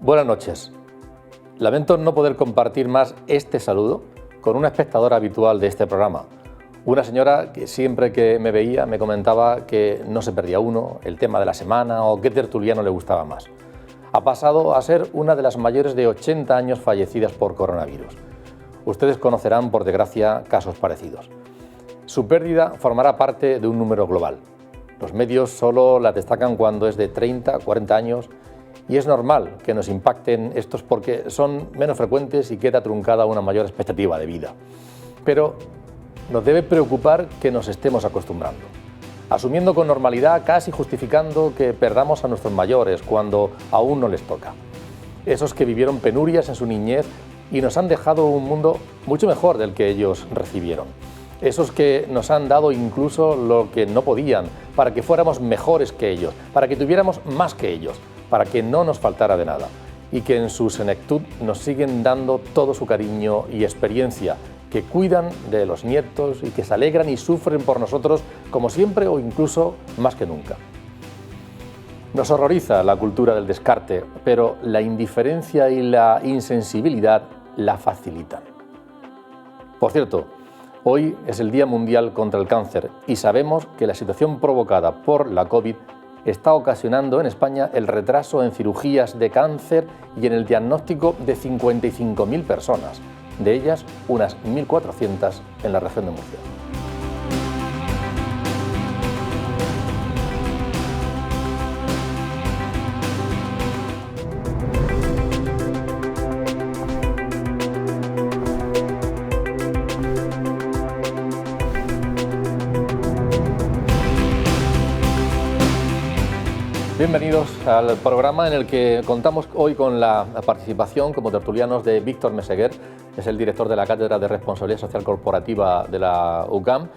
Buenas noches. Lamento no poder compartir más este saludo con una espectadora habitual de este programa. Una señora que siempre que me veía me comentaba que no se perdía uno, el tema de la semana o qué tertuliano le gustaba más. Ha pasado a ser una de las mayores de 80 años fallecidas por coronavirus. Ustedes conocerán, por desgracia, casos parecidos. Su pérdida formará parte de un número global. Los medios solo la destacan cuando es de 30, 40 años y es normal que nos impacten estos porque son menos frecuentes y queda truncada una mayor expectativa de vida. Pero nos debe preocupar que nos estemos acostumbrando, asumiendo con normalidad, casi justificando que perdamos a nuestros mayores cuando aún no les toca. Esos que vivieron penurias en su niñez y nos han dejado un mundo mucho mejor del que ellos recibieron. Esos que nos han dado incluso lo que no podían, para que fuéramos mejores que ellos, para que tuviéramos más que ellos, para que no nos faltara de nada, y que en su senectud nos siguen dando todo su cariño y experiencia, que cuidan de los nietos y que se alegran y sufren por nosotros como siempre o incluso más que nunca. Nos horroriza la cultura del descarte, pero la indiferencia y la insensibilidad la facilitan. Por cierto, hoy es el Día Mundial contra el Cáncer y sabemos que la situación provocada por la COVID está ocasionando en España el retraso en cirugías de cáncer y en el diagnóstico de 55.000 personas, de ellas unas 1.400 en la región de Murcia. Bienvenidos al programa en el que contamos hoy con la participación como tertulianos de Víctor Meseguer, es el director de la Cátedra de Responsabilidad Social Corporativa de la UCAM,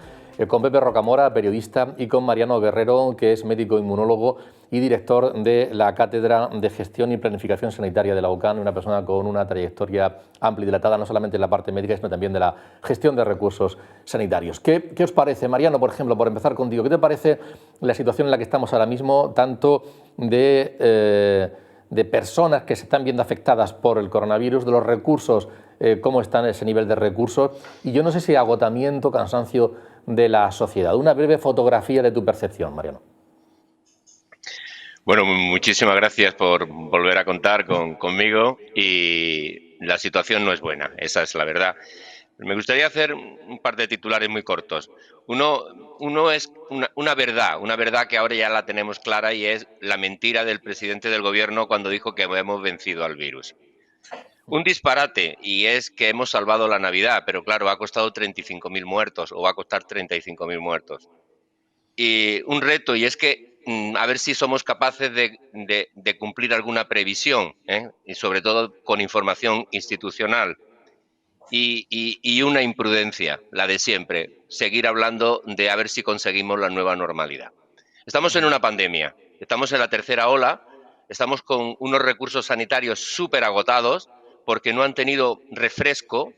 con Pepe Rocamora, periodista, y con Mariano Guerrero, que es médico inmunólogo y director de la Cátedra de Gestión y Planificación Sanitaria de la UCAM, una persona con una trayectoria amplia y dilatada, no solamente en la parte médica, sino también de la gestión de recursos sanitarios. ¿Qué os parece, Mariano, por ejemplo, por empezar contigo, qué te parece la situación en la que estamos ahora mismo, tanto de personas que se están viendo afectadas por el coronavirus, de los recursos, cómo está ese nivel de recursos, y yo no sé si agotamiento, cansancio de la sociedad? Una breve fotografía de tu percepción, Mariano. Bueno, muchísimas gracias por volver a contar conmigo, y la situación no es buena, esa es la verdad. Me gustaría hacer un par de titulares muy cortos. Uno es una verdad que ahora ya la tenemos clara, y es la mentira del presidente del gobierno cuando dijo que hemos vencido al virus. Un disparate, y es que hemos salvado la Navidad, pero claro, ha costado 35.000 muertos, o va a costar 35.000 muertos. Y un reto, y es que a ver si somos capaces de cumplir alguna previsión, y sobre todo con información institucional. Y una imprudencia, la de siempre, seguir hablando de a ver si conseguimos la nueva normalidad. Estamos en una pandemia, estamos en la tercera ola, estamos con unos recursos sanitarios súper agotados porque no han tenido refresco.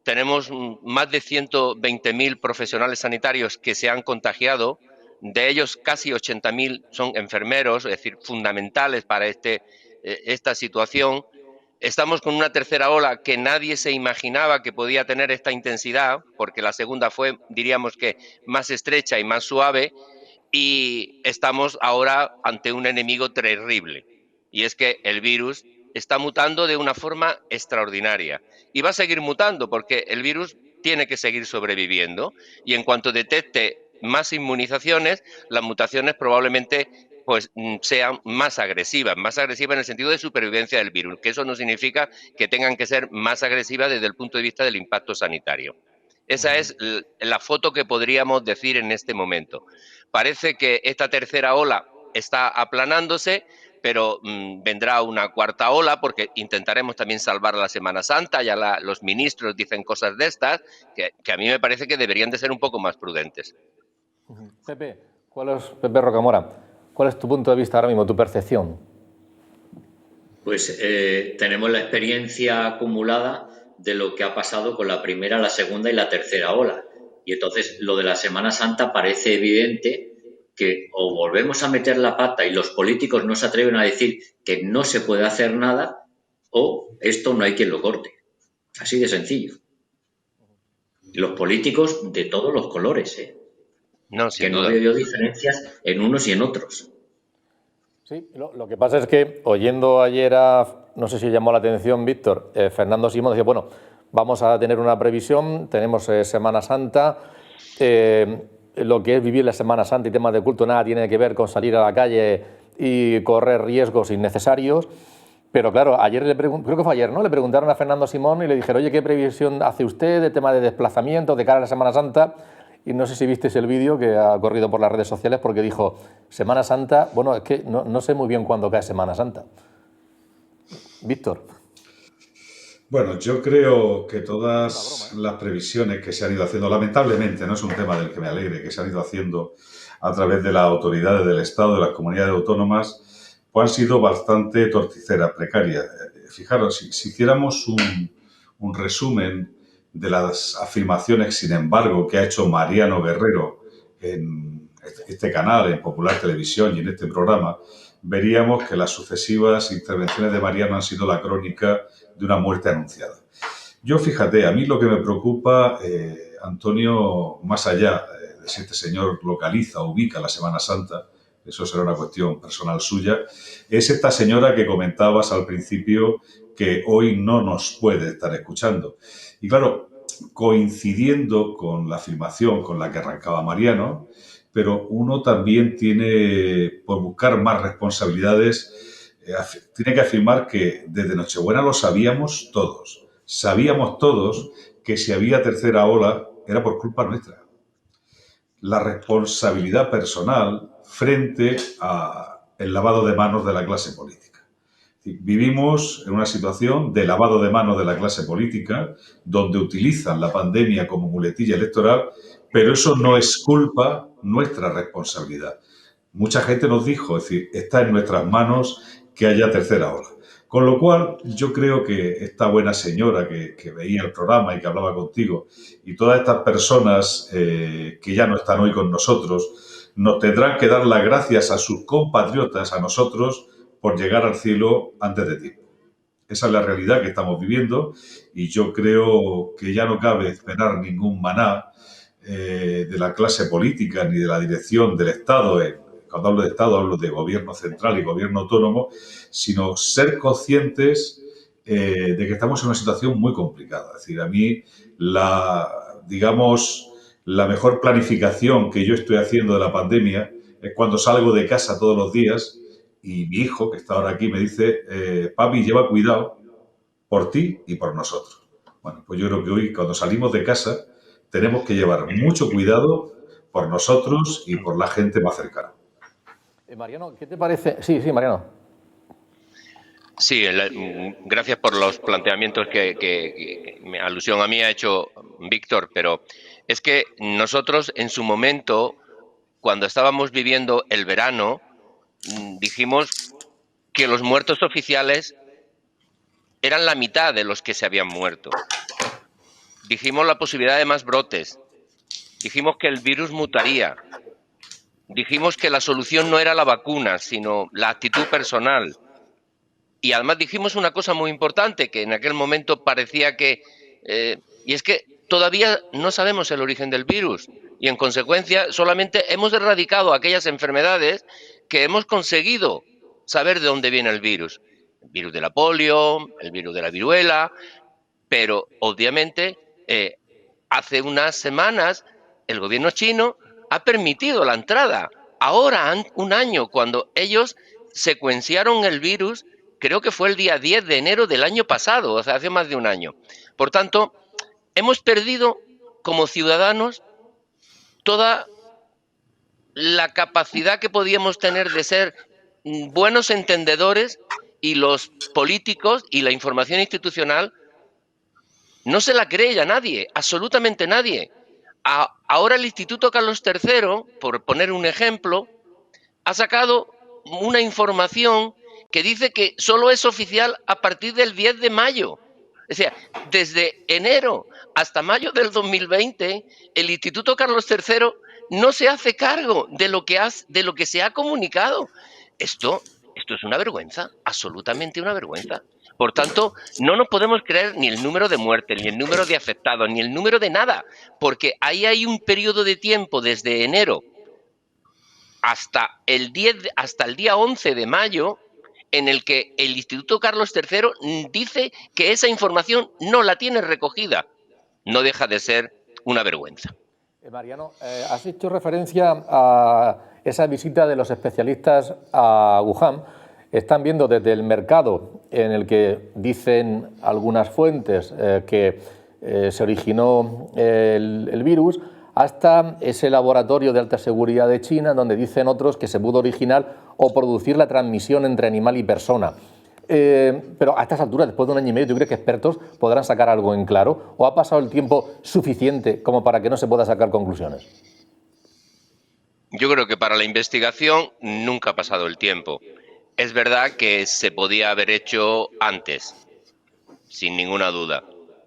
Tenemos más de 120.000 profesionales sanitarios que se han contagiado, de ellos casi 80.000 son enfermeros, es decir, fundamentales para esta situación. Estamos con una tercera ola que nadie se imaginaba que podía tener esta intensidad, porque la segunda fue, diríamos que, más estrecha y más suave, y estamos ahora ante un enemigo terrible, y es que el virus está mutando de una forma extraordinaria, y va a seguir mutando porque el virus tiene que seguir sobreviviendo, y en cuanto detecte más inmunizaciones, las mutaciones probablemente sean más agresivas en el sentido de supervivencia del virus, que eso no significa que tengan que ser más agresivas desde el punto de vista del impacto sanitario. Esa es la foto que podríamos decir en este momento. Parece que esta tercera ola está aplanándose, pero vendrá una cuarta ola porque intentaremos también salvar la Semana Santa. Ya los ministros dicen cosas de estas que a mí me parece que deberían de ser un poco más prudentes. Pepe Rocamora, ¿cuál es tu punto de vista ahora mismo, tu percepción? Pues tenemos la experiencia acumulada de lo que ha pasado con la primera, la segunda y la tercera ola. Y entonces lo de la Semana Santa parece evidente que o volvemos a meter la pata y los políticos no se atreven a decir que no se puede hacer nada, o esto no hay quien lo corte. Así de sencillo. Los políticos de todos los colores, No, que sin no duda. veo yo diferencias en unos y en otros. Sí, lo que pasa es que oyendo ayer no sé si llamó la atención Víctor, Fernando Simón decía, bueno, vamos a tener una previsión, tenemos Semana Santa, lo que es vivir la Semana Santa y temas de culto nada tiene que ver con salir a la calle y correr riesgos innecesarios. Pero claro, ayer creo que fue ayer, ¿no? Le preguntaron a Fernando Simón y le dijeron, oye, ¿qué previsión hace usted de tema de desplazamiento de cara a la Semana Santa? Y no sé si visteis el vídeo que ha corrido por las redes sociales porque dijo, Semana Santa, bueno, es que no sé muy bien cuándo cae Semana Santa. Víctor. Bueno, yo creo que todas las previsiones que se han ido haciendo, lamentablemente, no es un tema del que me alegre, que se han ido haciendo a través de las autoridades del Estado, de las comunidades autónomas, pues han sido bastante torticeras, precarias. Fijaros, si hiciéramos un resumen de las afirmaciones, sin embargo, que ha hecho Mariano Guerrero en este canal, en Popular Televisión y en este programa, veríamos que las sucesivas intervenciones de Mariano han sido la crónica de una muerte anunciada. Yo, fíjate, a mí lo que me preocupa, Antonio, más allá de si este señor localiza o ubica la Semana Santa, eso será una cuestión personal suya, es esta señora que comentabas al principio que hoy no nos puede estar escuchando. Y claro, coincidiendo con la afirmación con la que arrancaba Mariano, pero uno también tiene, por buscar más responsabilidades, tiene que afirmar que desde Nochebuena lo sabíamos todos. Sabíamos todos que si había tercera ola era por culpa nuestra. La responsabilidad personal frente al lavado de manos de la clase política. Vivimos en una situación de lavado de manos de la clase política, donde utilizan la pandemia como muletilla electoral, pero eso no es culpa, nuestra responsabilidad. Mucha gente nos dijo, es decir, está en nuestras manos que haya tercera ola. Con lo cual, yo creo que esta buena señora que veía el programa y que hablaba contigo, y todas estas personas que ya no están hoy con nosotros, nos tendrán que dar las gracias a sus compatriotas, a nosotros, por llegar al cielo antes de tiempo. Esa es la realidad que estamos viviendo y yo creo que ya no cabe esperar ningún maná de la clase política ni de la dirección del Estado. Cuando hablo de Estado hablo de gobierno central y gobierno autónomo, sino ser conscientes de que estamos en una situación muy complicada. Es decir, a mí la mejor planificación que yo estoy haciendo de la pandemia es cuando salgo de casa todos los días y mi hijo, que está ahora aquí, me dice, papi, lleva cuidado por ti y por nosotros. Bueno, pues yo creo que hoy, cuando salimos de casa, tenemos que llevar mucho cuidado por nosotros y por la gente más cercana. Mariano, ¿qué te parece? Sí, Mariano. Sí, gracias por los planteamientos que alusión a mí ha hecho Víctor, pero es que nosotros en su momento, cuando estábamos viviendo el verano, dijimos que los muertos oficiales eran la mitad de los que se habían muerto. Dijimos la posibilidad de más brotes. Dijimos que el virus mutaría. Dijimos que la solución no era la vacuna, sino la actitud personal. Y además dijimos una cosa muy importante, que en aquel momento parecía que... y es que todavía no sabemos el origen del virus. Y en consecuencia solamente hemos erradicado aquellas enfermedades que hemos conseguido saber de dónde viene el virus. El virus de la polio, el virus de la viruela, pero obviamente hace unas semanas el gobierno chino ha permitido la entrada. Ahora, un año, cuando ellos secuenciaron el virus, creo que fue el día 10 de enero del año pasado, o sea, hace más de un año. Por tanto, hemos perdido como ciudadanos toda la capacidad que podíamos tener de ser buenos entendedores y los políticos y la información institucional no se la cree ya nadie, absolutamente nadie. Ahora el Instituto Carlos III, por poner un ejemplo, ha sacado una información que dice que solo es oficial a partir del 10 de mayo. O sea, desde enero hasta mayo del 2020, el Instituto Carlos III no se hace cargo de lo que se ha comunicado. Esto es una vergüenza, absolutamente una vergüenza. Por tanto, no nos podemos creer ni el número de muertes, ni el número de afectados, ni el número de nada, porque ahí hay un periodo de tiempo desde enero hasta el día 11 de mayo en el que el Instituto Carlos III dice que esa información no la tiene recogida. No deja de ser una vergüenza. Mariano, has hecho referencia a esa visita de los especialistas a Wuhan. Están viendo desde el mercado en el que dicen algunas fuentes que se originó el virus, hasta ese laboratorio de alta seguridad de China, donde dicen otros que se pudo originar o producir la transmisión entre animal y persona. Pero a estas alturas, después de un año y medio, ¿tú crees que expertos podrán sacar algo en claro? ¿O ha pasado el tiempo suficiente como para que no se pueda sacar conclusiones? Yo creo que para la investigación nunca ha pasado el tiempo. Es verdad que se podía haber hecho antes, sin ninguna duda.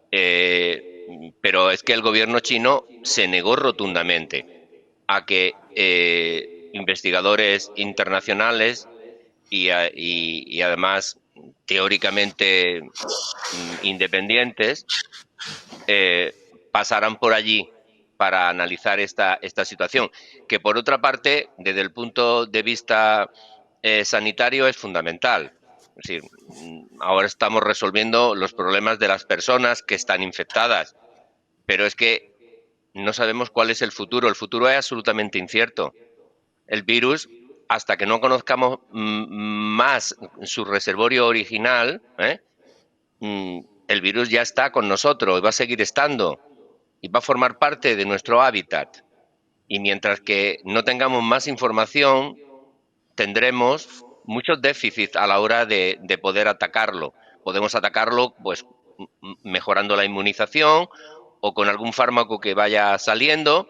Pero es que el gobierno chino se negó rotundamente a que investigadores internacionales y además teóricamente independientes pasaran por allí para analizar esta situación, que por otra parte, desde el punto de vista sanitario es fundamental. Es decir, ahora estamos resolviendo los problemas de las personas que están infectadas, pero es que no sabemos cuál es el futuro. El futuro es absolutamente incierto. El virus, hasta que no conozcamos más su reservorio original, el virus ya está con nosotros, va a seguir estando y va a formar parte de nuestro hábitat. Y mientras que no tengamos más información, tendremos muchos déficits a la hora de poder atacarlo. Podemos atacarlo pues mejorando la inmunización o con algún fármaco que vaya saliendo,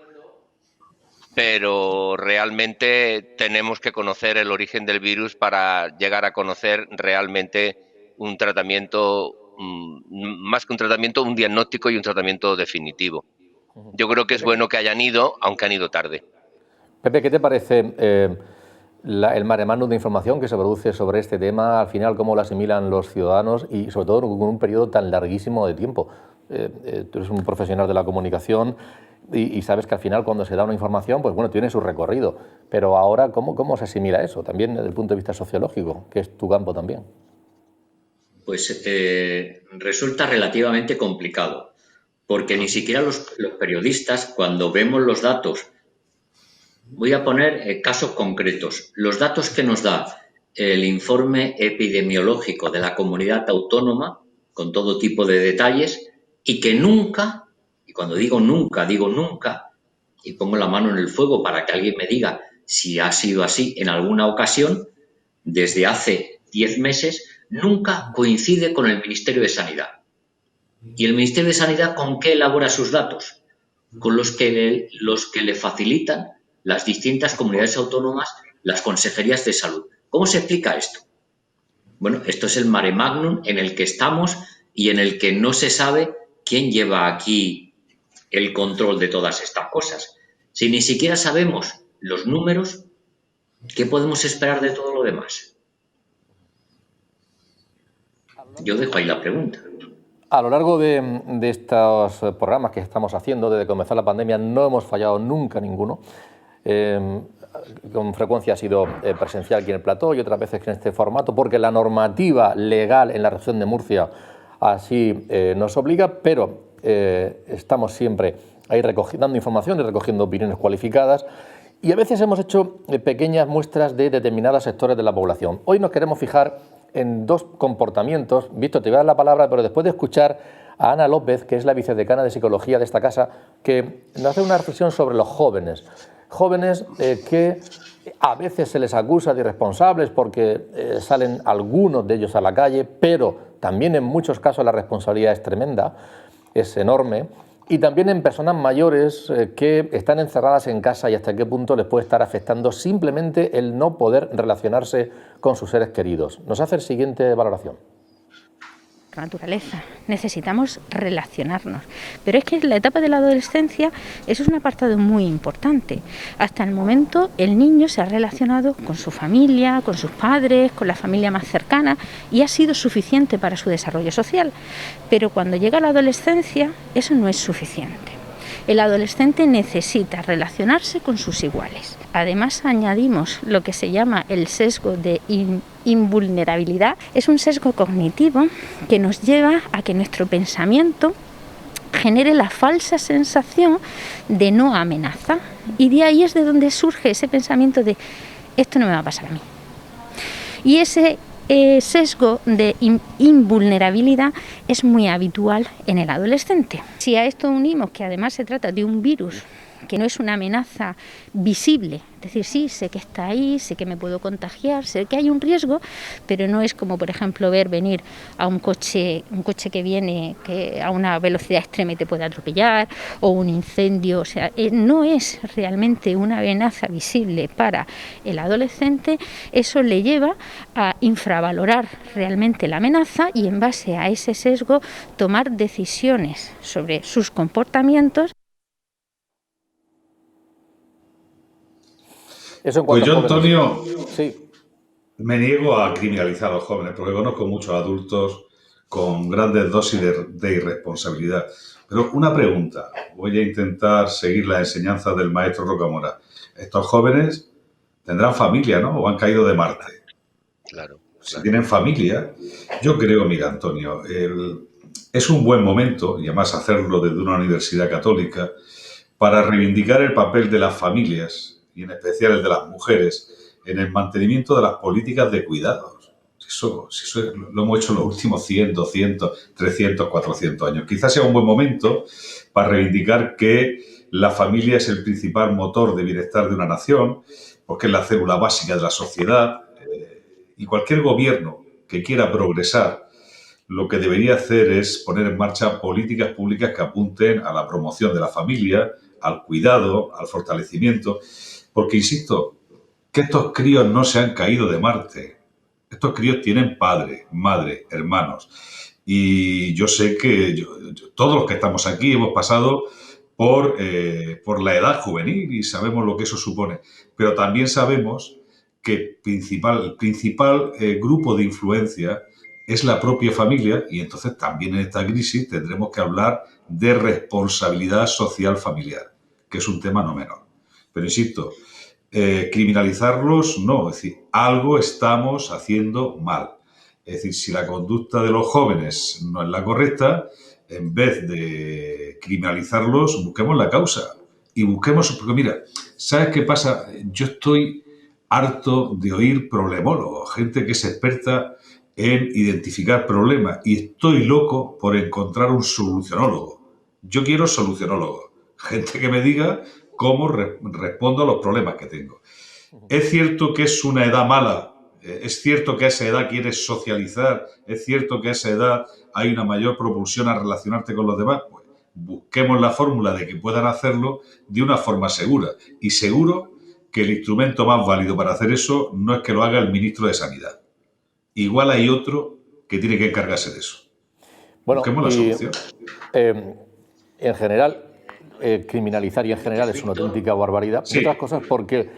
pero realmente tenemos que conocer el origen del virus para llegar a conocer realmente un tratamiento, más que un tratamiento, un diagnóstico y un tratamiento definitivo. Yo creo que es bueno que hayan ido, aunque han ido tarde. Pepe, ¿qué te parece el mare magnum de información que se produce sobre este tema? Al final, ¿cómo lo asimilan los ciudadanos y sobre todo con un periodo tan larguísimo de tiempo? Tú eres un profesional de la comunicación y sabes que al final cuando se da una información, pues bueno, tiene su recorrido. Pero ahora, ¿cómo se asimila eso? También desde el punto de vista sociológico, que es tu campo también. Pues resulta relativamente complicado, porque ni siquiera los periodistas, cuando vemos los datos, voy a poner casos concretos, los datos que nos da el informe epidemiológico de la comunidad autónoma, con todo tipo de detalles, y que nunca, y cuando digo nunca, y pongo la mano en el fuego para que alguien me diga si ha sido así en alguna ocasión, desde hace 10 meses, nunca coincide con el Ministerio de Sanidad. ¿Y el Ministerio de Sanidad con qué elabora sus datos? Con los que le facilitan las distintas comunidades autónomas, las consejerías de salud. ¿Cómo se explica esto? Bueno, esto es el mare magnum en el que estamos y en el que no se sabe quién lleva aquí el control de todas estas cosas. Si ni siquiera sabemos los números, ¿qué podemos esperar de todo lo demás? Yo dejo ahí la pregunta. A lo largo de estos programas que estamos haciendo desde que comenzó la pandemia no hemos fallado nunca ninguno. Con frecuencia ha sido presencial aquí en el plató y otras veces en este formato, porque la normativa legal en la región de Murcia así nos obliga, pero estamos siempre ahí dando información y recogiendo opiniones cualificadas. Y a veces hemos hecho pequeñas muestras de determinados sectores de la población. Hoy nos queremos fijar en dos comportamientos. Víctor, te voy a dar la palabra, pero después de escuchar a Ana López, que es la vicedecana de Psicología de esta casa, que nos hace una reflexión sobre los jóvenes. Jóvenes que a veces se les acusa de irresponsables porque salen algunos de ellos a la calle, pero también en muchos casos la responsabilidad es tremenda, es enorme. Y también en personas mayores que están encerradas en casa y hasta qué punto les puede estar afectando simplemente el no poder relacionarse con sus seres queridos. Nos hace la siguiente valoración. naturaleza, necesitamos relacionarnos. Pero es que en la etapa de la adolescencia eso es un apartado muy importante. Hasta el momento el niño se ha relacionado con su familia, con sus padres, con la familia más cercana y ha sido suficiente para su desarrollo social. Pero cuando llega la adolescencia eso no es suficiente. El adolescente necesita relacionarse con sus iguales. Además añadimos lo que se llama el sesgo de invulnerabilidad. Es un sesgo cognitivo que nos lleva a que nuestro pensamiento genere la falsa sensación de no amenaza. Y de ahí es de donde surge ese pensamiento de esto no me va a pasar a mí. Y ese sesgo de invulnerabilidad es muy habitual en el adolescente. Si a esto unimos que además se trata de un virus que no es una amenaza visible, es decir, sí, sé que está ahí, sé que me puedo contagiar, sé que hay un riesgo, pero no es como, por ejemplo, ver venir a un coche que viene que a una velocidad extrema y te puede atropellar, o un incendio, o sea, no es realmente una amenaza visible para el adolescente. Eso le lleva a infravalorar realmente la amenaza y en base a ese sesgo tomar decisiones sobre sus comportamientos. Pues yo, Antonio, sí, me niego a criminalizar a los jóvenes, porque conozco muchos adultos con grandes dosis de irresponsabilidad. Pero una pregunta, voy a intentar seguir las enseñanzas del maestro Rocamora. Estos jóvenes tendrán familia, ¿no? ¿O han caído de Marte? Claro. Si tienen familia, yo creo, mira, Antonio, es un buen momento, y además hacerlo desde una universidad católica, para reivindicar el papel de las familias, y en especial el de las mujeres, en el mantenimiento de las políticas de cuidados. Eso lo hemos hecho en los últimos 100, 200, 300, 400 años. Quizás sea un buen momento para reivindicar que la familia es el principal motor de bienestar de una nación, porque es la célula básica de la sociedad, y cualquier gobierno que quiera progresar lo que debería hacer es poner en marcha políticas públicas que apunten a la promoción de la familia, al cuidado, al fortalecimiento, porque, insisto, que estos críos no se han caído de Marte. Estos críos tienen padre, madre, hermanos. Y yo sé que todos los que estamos aquí hemos pasado por la edad juvenil y sabemos lo que eso supone. Pero también sabemos que el principal grupo de influencia es la propia familia, y entonces también en esta crisis tendremos que hablar de responsabilidad social familiar, que es un tema no menor. Pero insisto, criminalizarlos no, es decir, algo estamos haciendo mal. Es decir, si la conducta de los jóvenes no es la correcta, en vez de criminalizarlos, busquemos la causa y busquemos, porque mira, ¿sabes qué pasa? Yo estoy harto de oír problemólogos, gente que es experta en identificar problemas, y estoy loco por encontrar un solucionólogo. Yo quiero solucionólogo, gente que me diga cómo respondo a los problemas que tengo. Es cierto que es una edad mala, es cierto que a esa edad quieres socializar, es cierto que a esa edad hay una mayor propulsión a relacionarte con los demás. Pues busquemos la fórmula de que puedan hacerlo de una forma segura, y seguro que el instrumento más válido para hacer eso no es que lo haga el ministro de Sanidad. Igual hay otro que tiene que encargarse de eso. Bueno, busquemos la solución. En general, criminalizar y en general es una auténtica barbaridad. Sí. Otras cosas porque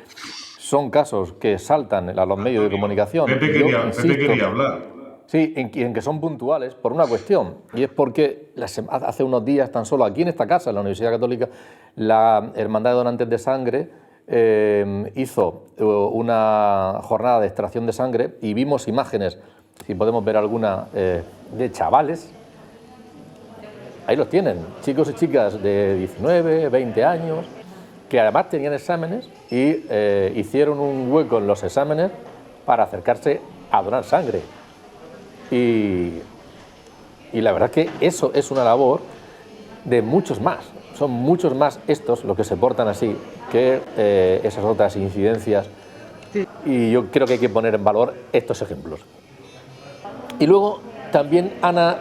son casos que saltan a los medios de comunicación. Pepe quería hablar. Sí, en que son puntuales por una cuestión, y es porque hace unos días, tan solo aquí en esta casa, en la Universidad Católica, la Hermandad de Donantes de Sangre hizo una jornada de extracción de sangre, y vimos imágenes, si podemos ver alguna, de chavales. Ahí los tienen, chicos y chicas de 19, 20 años, que además tenían exámenes y hicieron un hueco en los exámenes para acercarse a donar sangre. Y la verdad es que eso es una labor de muchos más. Son muchos más estos los que se portan así que esas otras incidencias. Sí. Y yo creo que hay que poner en valor estos ejemplos. Y luego también Ana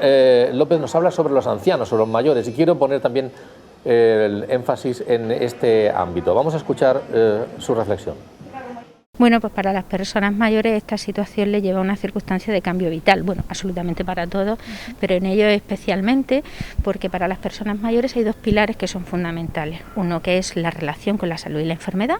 López nos habla sobre los ancianos, sobre los mayores, y quiero poner también el énfasis en este ámbito. Vamos a escuchar su reflexión. Bueno, pues para las personas mayores esta situación les lleva a una circunstancia de cambio vital, bueno, absolutamente para todos, pero en ello especialmente porque para las personas mayores hay dos pilares que son fundamentales. Uno que es la relación con la salud y la enfermedad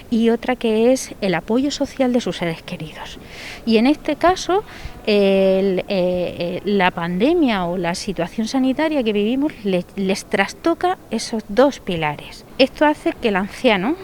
y otra que es el apoyo social de sus seres queridos. Y en este caso, la pandemia o la situación sanitaria que vivimos les trastoca esos dos pilares. Esto hace que el anciano,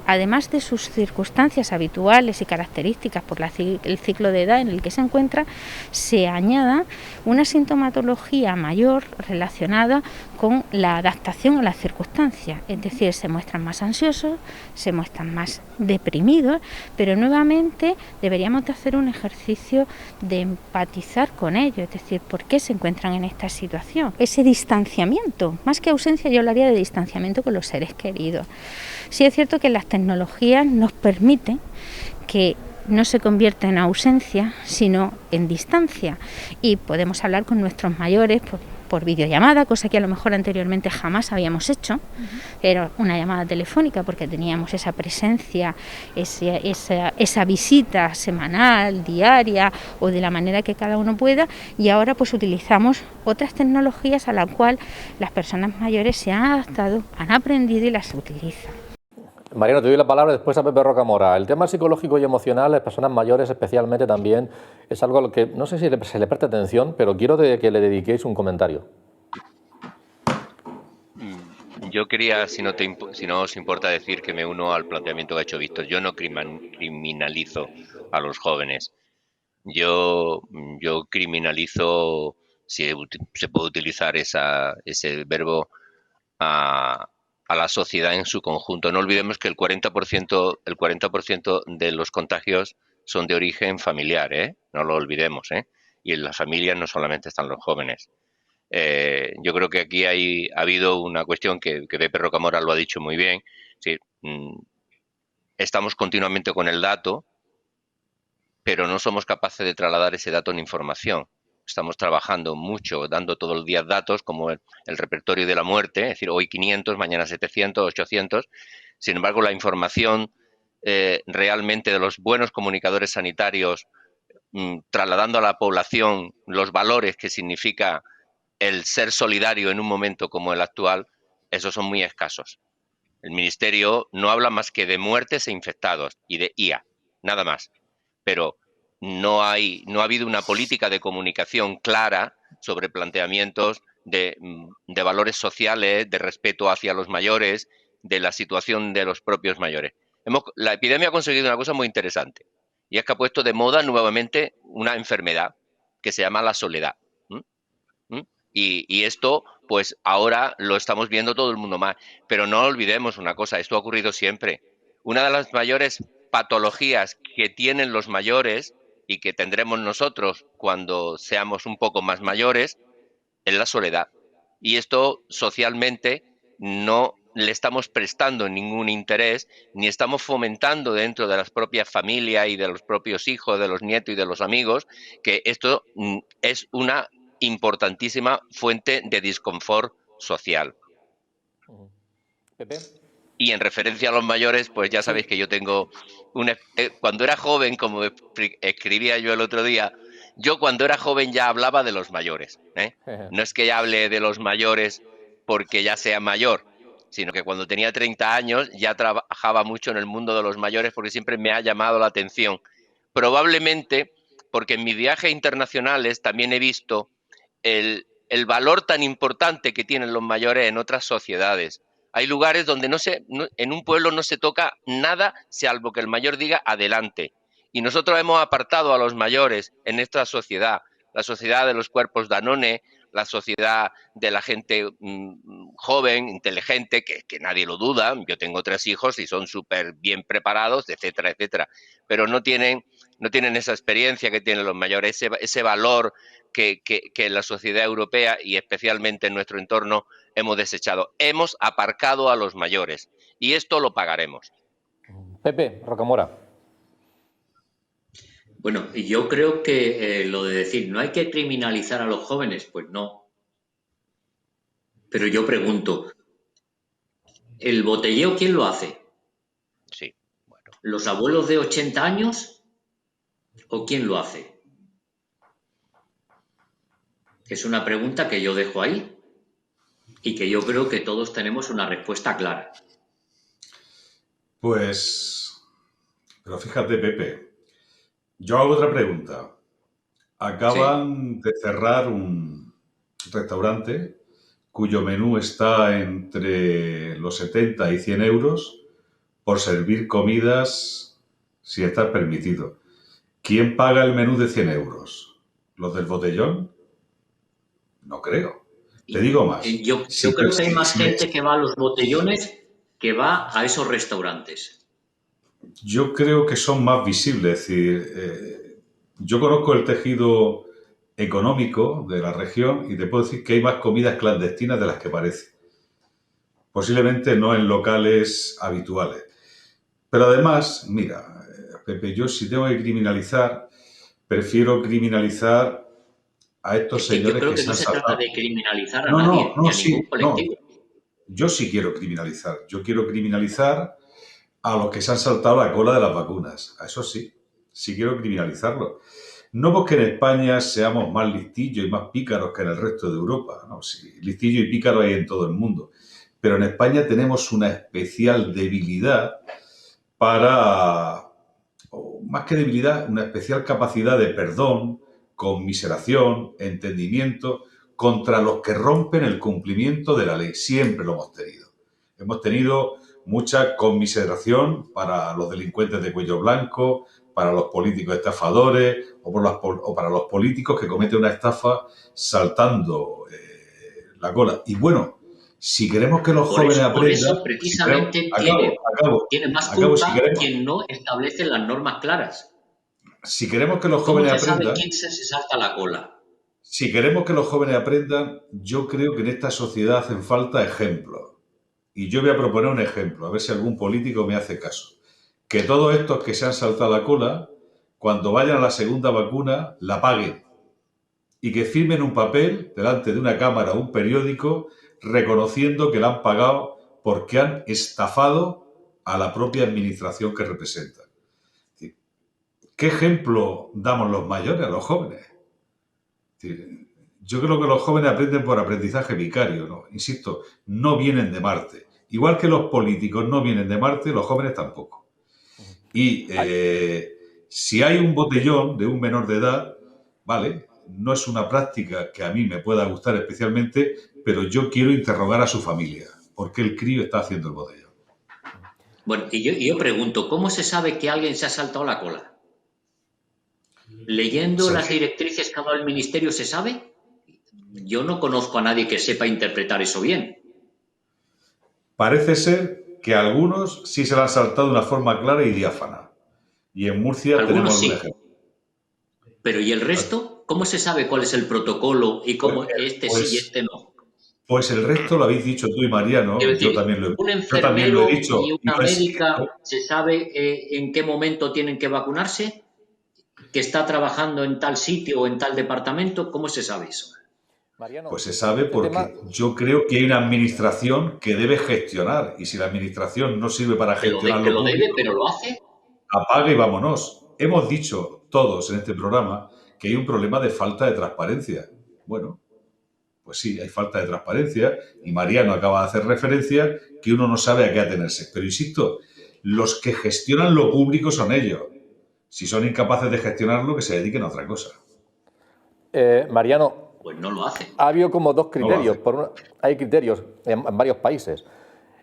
además de sus circunstancias habituales y características por el ciclo de edad en el que se encuentra, se añada una sintomatología mayor relacionada con la adaptación a las circunstancias, es decir, se muestran más ansiosos, se muestran más deprimidos, pero nuevamente deberíamos de hacer un ejercicio de empatizar con ellos, es decir, ¿por qué se encuentran en esta situación? Ese distanciamiento, más que ausencia, yo hablaría de distanciamiento con los seres queridos. Sí es cierto que las tecnologías nos permiten que no se convierta en ausencia, sino en distancia. Y podemos hablar con nuestros mayores por videollamada, cosa que a lo mejor anteriormente jamás habíamos hecho. Era una llamada telefónica porque teníamos esa presencia, esa visita semanal, diaria o de la manera que cada uno pueda, y ahora pues utilizamos otras tecnologías a las cuales las personas mayores se han adaptado, han aprendido y las utilizan. Mariano, te doy la palabra, después a Pepe Rocamora. El tema psicológico y emocional, las personas mayores especialmente también, es algo a lo que no sé si se le presta atención, pero quiero que le dediquéis un comentario. Yo quería, si no os importa, decir que me uno al planteamiento que ha hecho Víctor. Yo no criminalizo a los jóvenes. Yo criminalizo, si se puede utilizar ese verbo, a la sociedad en su conjunto. No olvidemos que el 40% de los contagios son de origen familiar, ¿eh? No lo olvidemos, ¿eh? Y en las familias no solamente están los jóvenes. Yo creo que aquí ha habido una cuestión que Pepe Rocamora lo ha dicho muy bien. Sí, estamos continuamente con el dato, pero no somos capaces de trasladar ese dato en información. Estamos trabajando mucho, dando todo el día datos como el repertorio de la muerte, es decir, hoy 500, mañana 700, 800. Sin embargo, la información realmente de los buenos comunicadores sanitarios, trasladando a la población los valores que significa el ser solidario en un momento como el actual, esos son muy escasos. El Ministerio no habla más que de muertes e infectados y de IA, nada más. Pero no ha habido una política de comunicación clara sobre planteamientos de valores sociales, de respeto hacia los mayores, de la situación de los propios mayores. La epidemia ha conseguido una cosa muy interesante, y es que ha puesto de moda nuevamente una enfermedad que se llama la soledad. Y esto, pues ahora lo estamos viendo todo el mundo más. Pero no olvidemos una cosa, esto ha ocurrido siempre. Una de las mayores patologías que tienen los mayores y que tendremos nosotros cuando seamos un poco más mayores es la soledad. Y esto socialmente no le estamos prestando ningún interés, ni estamos fomentando dentro de las propias familias y de los propios hijos, de los nietos y de los amigos, que esto es una importantísima fuente de disconfort social. Pepe. Y en referencia a los mayores, pues ya sabéis que yo tengo cuando era joven, como escribía yo el otro día, yo cuando era joven ya hablaba de los mayores, ¿eh? No es que ya hable de los mayores porque ya sea mayor, sino que cuando tenía 30 años ya trabajaba mucho en el mundo de los mayores porque siempre me ha llamado la atención. Probablemente porque en mis viajes internacionales también he visto el valor tan importante que tienen los mayores en otras sociedades. Hay lugares donde en un pueblo no se toca nada salvo que el mayor diga adelante. Y nosotros hemos apartado a los mayores en esta sociedad, la sociedad de los cuerpos Danone, la sociedad de la gente joven, inteligente, que nadie lo duda. Yo tengo 3 hijos y son súper bien preparados, etcétera, etcétera. Pero no tienen esa experiencia que tienen los mayores, ese valor que en la sociedad europea y especialmente en nuestro entorno hemos desechado. Hemos aparcado a los mayores y esto lo pagaremos. Pepe Rocamora. Bueno, yo creo que lo de decir no hay que criminalizar a los jóvenes, pues no. Pero yo pregunto, ¿el botelleo quién lo hace? Sí, bueno. ¿Los abuelos de 80 años o quién lo hace? Es una pregunta que yo dejo ahí y que yo creo que todos tenemos una respuesta clara. Pues, pero fíjate, Pepe, yo hago otra pregunta. Acaban de cerrar un restaurante cuyo menú está entre los 70 y 100 euros por servir comidas sin estar permitido. ¿Quién paga el menú de 100 euros? ¿Los del botellón? No creo. Te digo más. Yo creo que hay más gente que va a los botellones que va a esos restaurantes. Yo creo que son más visibles. Es decir, yo conozco el tejido económico de la región y te puedo decir que hay más comidas clandestinas de las que parece. Posiblemente no en locales habituales. Pero además, mira, Pepe, yo si tengo que criminalizar, prefiero criminalizar a estos señores yo creo que se no han se saltado. trata de criminalizar a nadie, ni a ningún colectivo. Yo sí quiero criminalizar. Yo quiero criminalizar a los que se han saltado la cola de las vacunas. A eso sí, sí quiero criminalizarlo. No porque en España seamos más listillos y más pícaros que en el resto de Europa. No, sí, listillo y pícaro hay en todo el mundo. Pero en España tenemos una especial debilidad para, o más que debilidad, una especial capacidad de perdón, conmiseración, entendimiento contra los que rompen el cumplimiento de la ley. Siempre lo hemos tenido. Hemos tenido mucha conmiseración para los delincuentes de cuello blanco, para los políticos estafadores o para los políticos que cometen una estafa saltando la cola. Y bueno, si queremos que los jóvenes aprendan... Por eso, precisamente, tiene más culpa quien no establece las normas claras. Si queremos que los jóvenes aprendan... ¿Cómo se sabe quién se salta la cola? Si queremos que los jóvenes aprendan, yo creo que en esta sociedad hacen falta ejemplos. Y yo voy a proponer un ejemplo, a ver si algún político me hace caso. Que todos estos que se han saltado la cola, cuando vayan a la segunda vacuna, la paguen. Y que firmen un papel delante de una cámara o un periódico reconociendo que la han pagado porque han estafado a la propia administración que representan. ¿Qué ejemplo damos los mayores a los jóvenes? Yo creo que los jóvenes aprenden por aprendizaje vicario, ¿no? Insisto, no vienen de Marte. Igual que los políticos no vienen de Marte, los jóvenes tampoco. Y si hay un botellón de un menor de edad, vale, no es una práctica que a mí me pueda gustar especialmente, pero yo quiero interrogar a su familia. ¿Por qué el crío está haciendo el botellón? Bueno, y yo pregunto, ¿cómo se sabe que alguien se ha saltado la cola? ¿Leyendo las directrices que ha dado el ministerio se sabe? Yo no conozco a nadie que sepa interpretar eso bien. Parece ser que algunos sí se lo han saltado de una forma clara y diáfana. Y en Murcia tenemos un ejemplo. Pero ¿y el resto? ¿Cómo se sabe cuál es el protocolo y cómo este sí y este no? Pues el resto lo habéis dicho tú y Mariano. Decir, yo también lo he dicho. Y una médica, ¿se sabe en qué momento tienen que vacunarse? ¿Que está trabajando en tal sitio o en tal departamento? ¿Cómo se sabe eso? Mariano, pues se sabe porque yo creo que hay una administración que debe gestionar. Y si la administración no sirve para gestionar lo debe, pero lo hace. Apague y vámonos. Hemos dicho todos en este programa que hay un problema de falta de transparencia. Bueno, pues sí, hay falta de transparencia y Mariano acaba de hacer referencia que uno no sabe a qué atenerse. Pero insisto, los que gestionan lo público son ellos. Si son incapaces de gestionarlo, que se dediquen a otra cosa. Mariano, pues no lo hace. Ha habido como dos criterios. Hay criterios en varios países.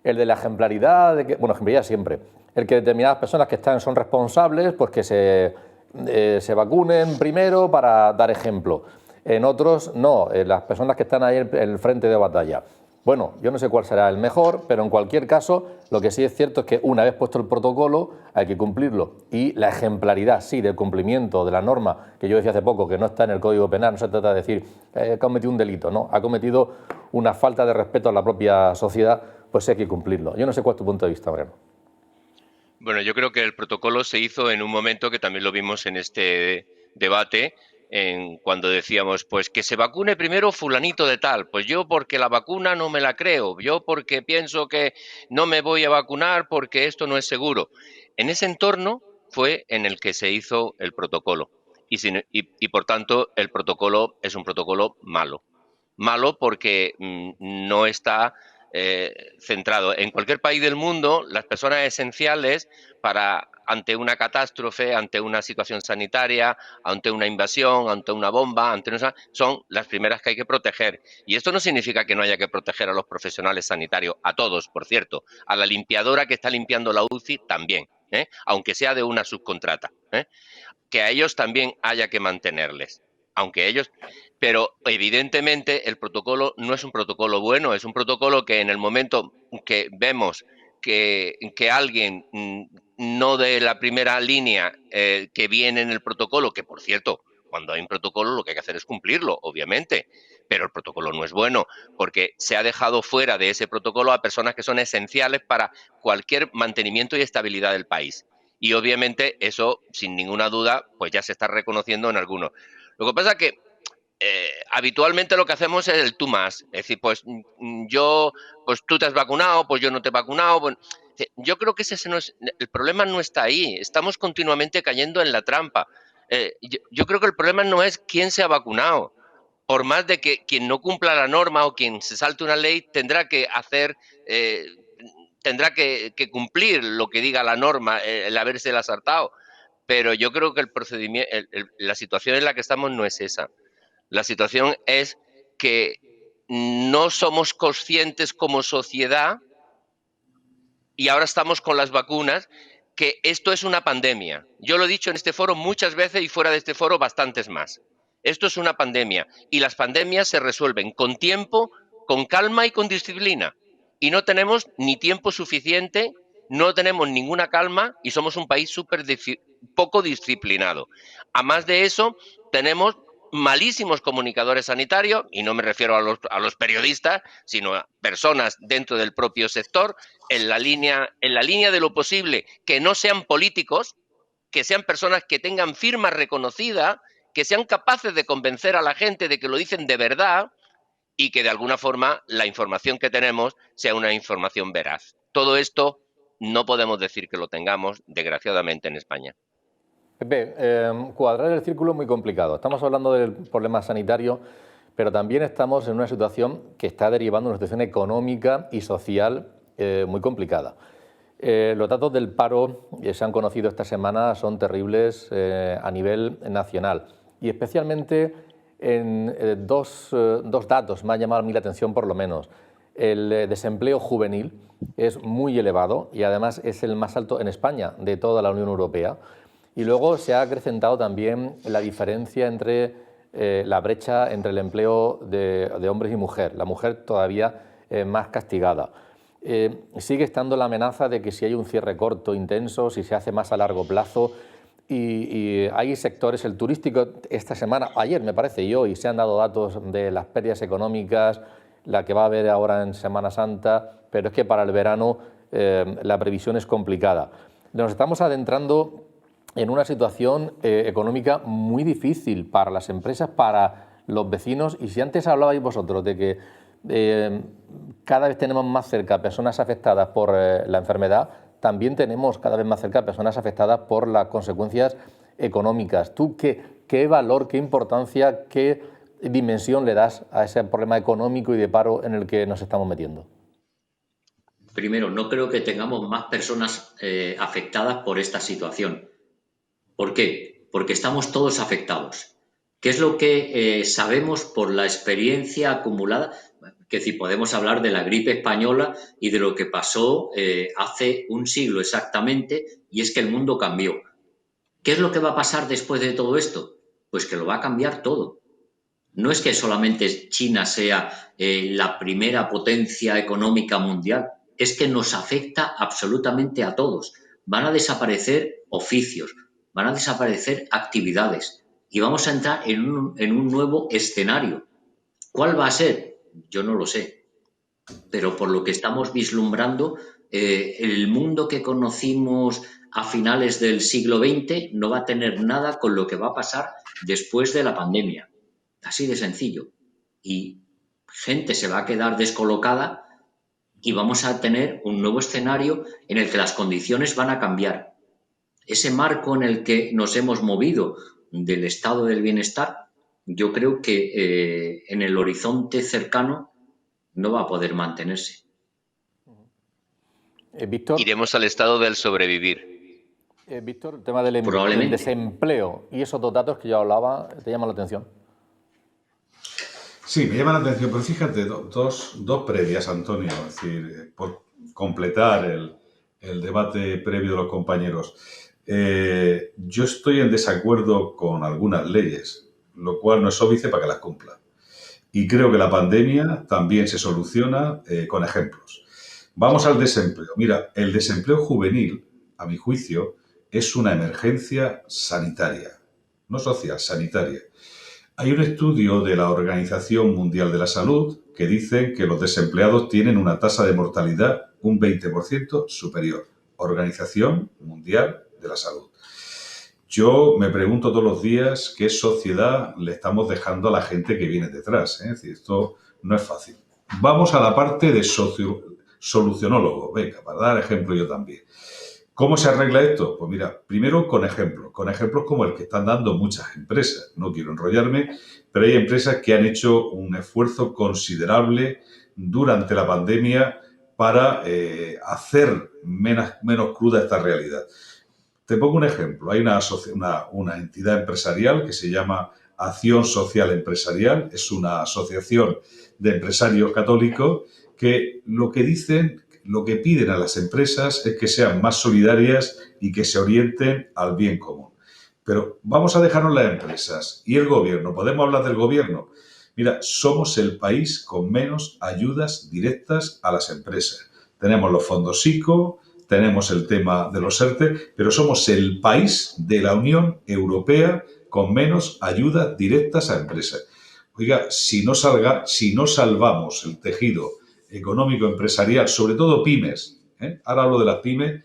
El de la ejemplaridad, ejemplaridad siempre. El que determinadas personas que son responsables, pues que se vacunen primero para dar ejemplo. En otros, no, las personas que están ahí en el frente de batalla. Bueno, yo no sé cuál será el mejor, pero en cualquier caso, lo que sí es cierto es que una vez puesto el protocolo, hay que cumplirlo. Y la ejemplaridad, sí, del cumplimiento de la norma, que yo decía hace poco, que no está en el Código Penal, no se trata de decir que ha cometido un delito, no, ha cometido una falta de respeto a la propia sociedad, pues hay que cumplirlo. Yo no sé cuál es tu punto de vista, Mariano. Bueno, yo creo que el protocolo se hizo en un momento que también lo vimos en este debate, cuando decíamos, pues que se vacune primero fulanito de tal, pues yo porque la vacuna no me la creo, yo porque pienso que no me voy a vacunar porque esto no es seguro. En ese entorno fue en el que se hizo el protocolo y por tanto el protocolo es un protocolo malo. Malo porque no está centrado. En cualquier país del mundo, las personas esenciales ante una catástrofe, ante una situación sanitaria, ante una invasión, ante una bomba, son las primeras que hay que proteger. Y esto no significa que no haya que proteger a los profesionales sanitarios, a todos, por cierto, a la limpiadora que está limpiando la UCI también, aunque sea de una subcontrata, que a ellos también haya que mantenerles, aunque ellos... Pero evidentemente el protocolo no es un protocolo bueno, es un protocolo que en el momento que vemos que alguien no de la primera línea que viene en el protocolo, que por cierto, cuando hay un protocolo lo que hay que hacer es cumplirlo, obviamente, pero el protocolo no es bueno porque se ha dejado fuera de ese protocolo a personas que son esenciales para cualquier mantenimiento y estabilidad del país. Y obviamente eso, sin ninguna duda, pues ya se está reconociendo en algunos. Lo que pasa es que habitualmente lo que hacemos es el tú más. Es decir, pues tú te has vacunado, pues yo no te he vacunado. Pues, yo creo que el problema no está ahí. Estamos continuamente cayendo en la trampa. Yo creo que el problema no es quién se ha vacunado. Por más de que quien no cumpla la norma o quien se salte una ley tendrá que cumplir lo que diga la norma, el habérsela saltado. Pero yo creo que el procedimiento, la situación en la que estamos no es esa. La situación es que no somos conscientes como sociedad, y ahora estamos con las vacunas, que esto es una pandemia. Yo lo he dicho en este foro muchas veces y fuera de este foro bastantes más. Esto es una pandemia y las pandemias se resuelven con tiempo, con calma y con disciplina. Y no tenemos ni tiempo suficiente, no tenemos ninguna calma y somos un país poco disciplinado. A más de eso, tenemos malísimos comunicadores sanitarios, y no me refiero a los periodistas, sino a personas dentro del propio sector, en la línea de lo posible, que no sean políticos, que sean personas que tengan firma reconocida, que sean capaces de convencer a la gente de que lo dicen de verdad y que de alguna forma la información que tenemos sea una información veraz. Todo esto no podemos decir que lo tengamos, desgraciadamente, en España. Pepe, cuadrar el círculo es muy complicado. Estamos hablando del problema sanitario, pero también estamos en una situación que está derivando una situación económica y social muy complicada. Los datos del paro que se han conocido esta semana son terribles a nivel nacional y especialmente en dos datos me ha llamado a mí la atención por lo menos. El desempleo juvenil es muy elevado y además es el más alto en España de toda la Unión Europea. Y luego se ha acrecentado también la diferencia entre la brecha entre el empleo de hombres y mujer. La mujer todavía más castigada. Sigue estando la amenaza de que si hay un cierre corto, intenso, si se hace más a largo plazo, y hay sectores, el turístico esta semana, ayer me parece y hoy, se han dado datos de las pérdidas económicas, la que va a haber ahora en Semana Santa, pero es que para el verano la previsión es complicada. Nos estamos adentrando en una situación económica muy difícil para las empresas, para los vecinos, y si antes hablabais vosotros de que cada vez tenemos más cerca personas afectadas por la enfermedad, también tenemos cada vez más cerca personas afectadas por las consecuencias económicas. ¿Tú qué valor, qué importancia, qué dimensión le das a ese problema económico y de paro en el que nos estamos metiendo? Primero, no creo que tengamos más personas afectadas por esta situación. ¿Por qué? Porque estamos todos afectados. ¿Qué es lo que sabemos por la experiencia acumulada? Que si podemos hablar de la gripe española y de lo que pasó hace un siglo exactamente, y es que el mundo cambió. ¿Qué es lo que va a pasar después de todo esto? Pues que lo va a cambiar todo. No es que solamente China sea la primera potencia económica mundial, es que nos afecta absolutamente a todos. Van a desaparecer oficios, van a desaparecer actividades y vamos a entrar en un nuevo escenario. ¿Cuál va a ser? Yo no lo sé, pero por lo que estamos vislumbrando, el mundo que conocimos a finales del siglo XX no va a tener nada con lo que va a pasar después de la pandemia. Así de sencillo. Y gente se va a quedar descolocada y vamos a tener un nuevo escenario en el que las condiciones van a cambiar. ese marco en el que nos hemos movido del estado del bienestar, yo creo que en el horizonte cercano no va a poder mantenerse. Víctor, Iremos al estado del sobrevivir. Víctor, el tema del Probablemente. desempleo y esos dos datos que yo hablaba, ¿te llaman la atención? Sí, me llama la atención, pero fíjate, dos previas, Antonio, es decir, por completar el debate previo de los compañeros. Yo estoy en desacuerdo con algunas leyes, lo cual no es óbice para que las cumpla. Y creo que la pandemia también se soluciona con ejemplos. Vamos al desempleo. Mira, el desempleo juvenil, a mi juicio, es una emergencia sanitaria, no social, sanitaria. Hay un estudio de la Organización Mundial de la Salud que dice que los desempleados tienen una tasa de mortalidad un 20% superior. Organización Mundial de la Salud. Yo me pregunto todos los días qué sociedad le estamos dejando a la gente que viene detrás. Es decir, esto no es fácil. Vamos a la parte de solucionólogo. Venga, para dar ejemplo yo también. ¿Cómo se arregla esto? Pues mira, primero con ejemplos como el que están dando muchas empresas. No quiero enrollarme, pero hay empresas que han hecho un esfuerzo considerable durante la pandemia para hacer menos cruda esta realidad. Te pongo un ejemplo. Hay una entidad empresarial que se llama Acción Social Empresarial. Es una asociación de empresarios católicos que lo que piden a las empresas es que sean más solidarias y que se orienten al bien común. Pero vamos a dejarnos las empresas y el gobierno. ¿Podemos hablar del gobierno? Mira, somos el país con menos ayudas directas a las empresas. Tenemos los fondos ICO, tenemos el tema de los ERTE, pero somos el país de la Unión Europea con menos ayudas directas a empresas. Oiga, si no salvamos el tejido económico empresarial, sobre todo pymes, ahora hablo de las pymes,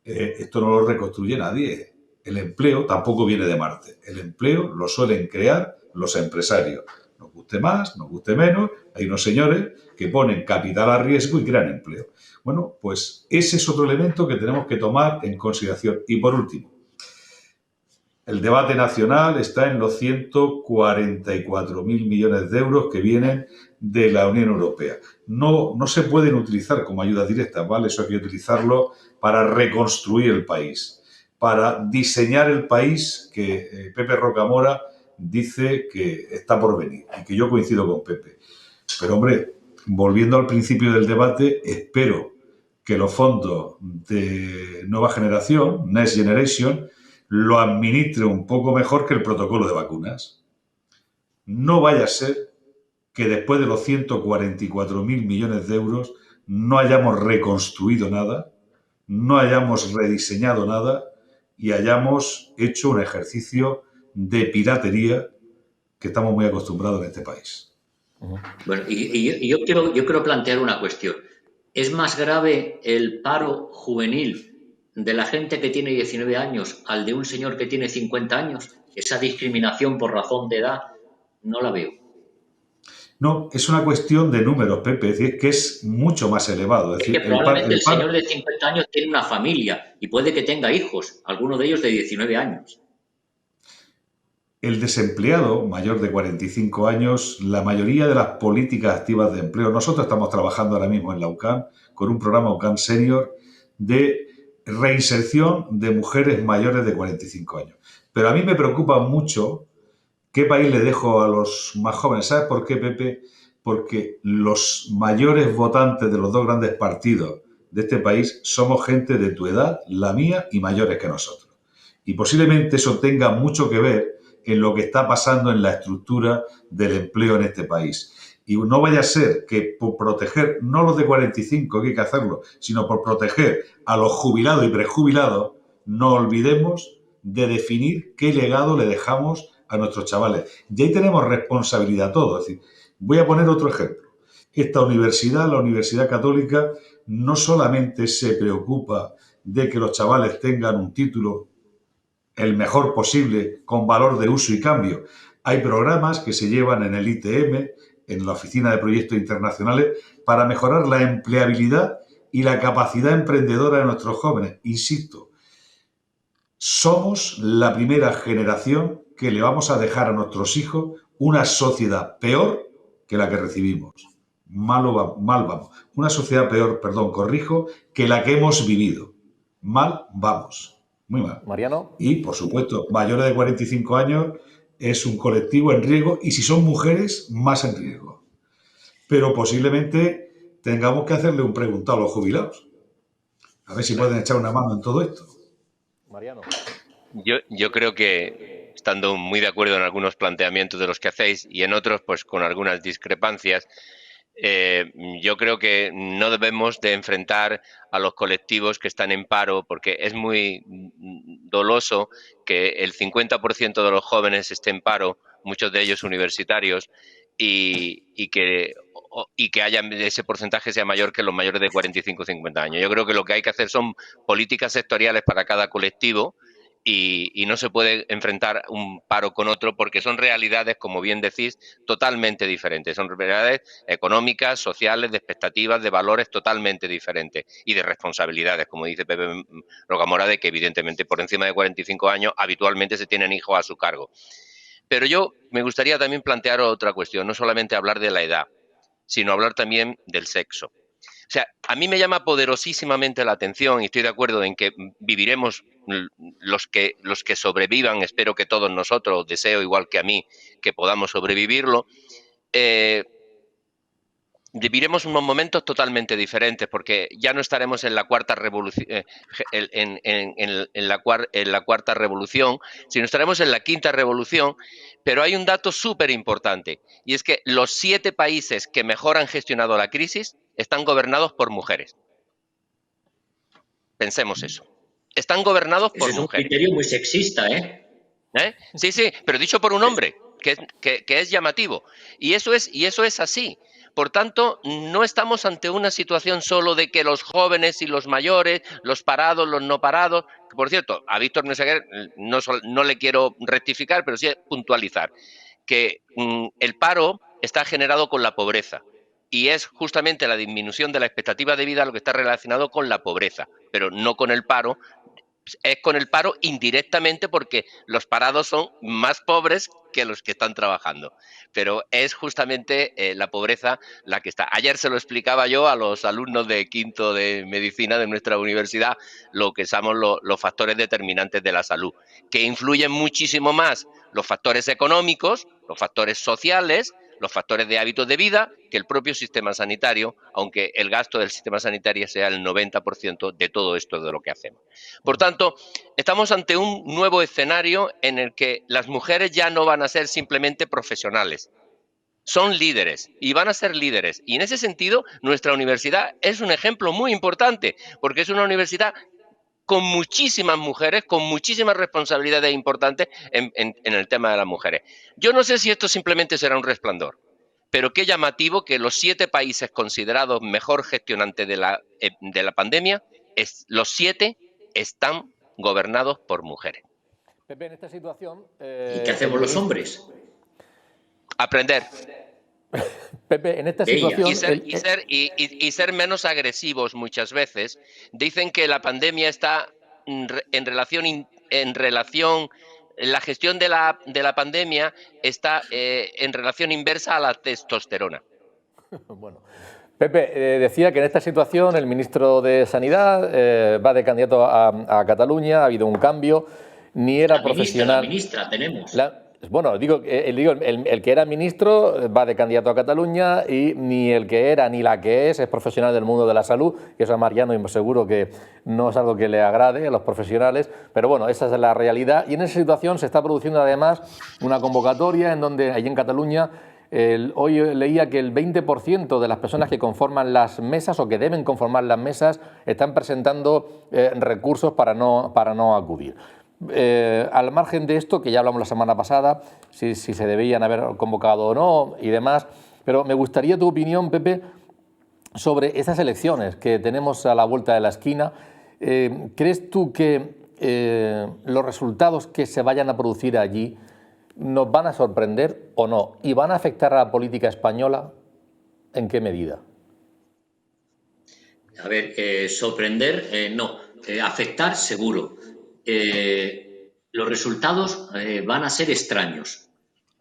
esto no lo reconstruye nadie. El empleo tampoco viene de Marte. El empleo lo suelen crear los empresarios. Nos guste más, nos guste menos, hay unos señores que ponen capital a riesgo y crean empleo. Bueno, pues ese es otro elemento que tenemos que tomar en consideración. Y por último, el debate nacional está en los 144.000 millones de euros que vienen de la Unión Europea. No se pueden utilizar como ayudas directas, ¿vale? Eso hay que utilizarlo para reconstruir el país, para diseñar el país que Pepe Rocamora dice que está por venir y que yo coincido con Pepe. Pero, hombre, volviendo al principio del debate, espero que los fondos de nueva generación, Next Generation, lo administre un poco mejor que el protocolo de vacunas. No vaya a ser que después de los 144.000 millones de euros no hayamos reconstruido nada, no hayamos rediseñado nada y hayamos hecho un ejercicio de piratería que estamos muy acostumbrados en este país. Bueno, y yo quiero plantear una cuestión. ¿Es más grave el paro juvenil de la gente que tiene 19 años al de un señor que tiene 50 años? Esa discriminación por razón de edad no la veo. No, es una cuestión de números, Pepe, es decir, que es mucho más elevado. Es decir, que probablemente el señor de 50 años tiene una familia y puede que tenga hijos, algunos de ellos de 19 años. El desempleado mayor de 45 años, la mayoría de las políticas activas de empleo, nosotros estamos trabajando ahora mismo en la UCAM con un programa UCAM Senior de reinserción de mujeres mayores de 45 años. Pero a mí me preocupa mucho qué país le dejo a los más jóvenes. ¿Sabes por qué, Pepe? Porque los mayores votantes de los dos grandes partidos de este país somos gente de tu edad, la mía y mayores que nosotros. Y posiblemente eso tenga mucho que ver en lo que está pasando en la estructura del empleo en este país. Y no vaya a ser que por proteger, no los de 45, que hay que hacerlo, sino por proteger a los jubilados y prejubilados, no olvidemos de definir qué legado le dejamos a nuestros chavales. Y ahí tenemos responsabilidad todos. Es decir, voy a poner otro ejemplo. Esta universidad, la Universidad Católica, no solamente se preocupa de que los chavales tengan un título el mejor posible, con valor de uso y cambio. Hay programas que se llevan en el ITM, en la Oficina de Proyectos Internacionales, para mejorar la empleabilidad y la capacidad emprendedora de nuestros jóvenes. Insisto, somos la primera generación que le vamos a dejar a nuestros hijos una sociedad peor que la que recibimos. Mal vamos. Una sociedad peor, perdón, corrijo, que la que hemos vivido. Mal vamos. Muy mal. Mariano. Y, por supuesto, mayores de 45 años es un colectivo en riesgo y si son mujeres, más en riesgo. Pero posiblemente tengamos que hacerle un preguntado a los jubilados. A ver si pueden echar una mano en todo esto. Mariano. Yo creo que, estando muy de acuerdo en algunos planteamientos de los que hacéis y en otros, pues con algunas discrepancias, yo creo que no debemos de enfrentar a los colectivos que están en paro, porque es muy doloso que el 50% de los jóvenes estén en paro, muchos de ellos universitarios, y que ese porcentaje sea mayor que los mayores de 45 o 50 años. Yo creo que lo que hay que hacer son políticas sectoriales para cada colectivo. Y no se puede enfrentar un paro con otro porque son realidades, como bien decís, totalmente diferentes. Son realidades económicas, sociales, de expectativas, de valores totalmente diferentes y de responsabilidades, como dice Pepe Rocamora, de que evidentemente por encima de 45 años habitualmente se tienen hijos a su cargo. Pero yo me gustaría también plantear otra cuestión, no solamente hablar de la edad, sino hablar también del sexo. O sea, a mí me llama poderosísimamente la atención y estoy de acuerdo en que viviremos los que sobrevivan, espero que todos nosotros, deseo igual que a mí, que podamos sobrevivirlo, viviremos unos momentos totalmente diferentes porque ya no estaremos en la cuarta revolución, en la cuarta revolución, sino estaremos en la quinta revolución. Pero hay un dato súper importante y es que los 7 países que mejor han gestionado la crisis están gobernados por mujeres. Pensemos eso. Están gobernados por Ese es un mujeres. criterio muy sexista, ¿eh? Sí, pero dicho por un hombre, que es llamativo. Y eso es así. Por tanto, no estamos ante una situación solo de que los jóvenes y los mayores, los parados, los no parados. Por cierto, a Víctor Meseguer no le quiero rectificar, pero sí puntualizar que el paro está generado con la pobreza. Y es justamente la disminución de la expectativa de vida lo que está relacionado con la pobreza, pero no con el paro. Es con el paro indirectamente porque los parados son más pobres que los que están trabajando. Pero es justamente la pobreza la que está. Ayer se lo explicaba yo a los alumnos de quinto de medicina de nuestra universidad, lo que somos los factores determinantes de la salud, que influyen muchísimo más los factores económicos, los factores sociales, los factores de hábitos de vida que el propio sistema sanitario, aunque el gasto del sistema sanitario sea el 90% de todo esto de lo que hacemos. Por tanto, estamos ante un nuevo escenario en el que las mujeres ya no van a ser simplemente profesionales, son líderes y van a ser líderes. Y en ese sentido, nuestra universidad es un ejemplo muy importante, porque es una universidad con muchísimas mujeres, con muchísimas responsabilidades importantes en el tema de las mujeres. Yo no sé si esto simplemente será un resplandor, pero qué llamativo que los 7 países considerados mejor gestionantes de la pandemia, los 7 están gobernados por mujeres. Pepe, en esta situación... ¿Y qué hacemos los hombres? Aprender. Pepe, en esta situación... Y ser menos agresivos muchas veces. Dicen que la pandemia está la gestión de la pandemia está en relación inversa a la testosterona. Bueno, Pepe, decía que en esta situación el ministro de Sanidad va de candidato a Cataluña, ha habido un cambio, ni era profesional. La ministra tenemos. Bueno, digo el que era ministro va de candidato a Cataluña y ni el que era ni la que es profesional del mundo de la salud, que eso a Mariano y seguro que no es algo que le agrade a los profesionales, pero bueno, esa es la realidad. Y en esa situación se está produciendo además una convocatoria en donde allí en Cataluña hoy leía que el 20% de las personas que conforman las mesas o que deben conformar las mesas están presentando recursos para no acudir. Al margen de esto, que ya hablamos la semana pasada, si se debían haber convocado o no y demás, pero me gustaría tu opinión, Pepe, sobre estas elecciones que tenemos a la vuelta de la esquina. ¿Crees tú que los resultados que se vayan a producir allí nos van a sorprender o no? ¿Y van a afectar a la política española? ¿En qué medida? A ver, sorprender no, afectar seguro. los resultados van a ser extraños.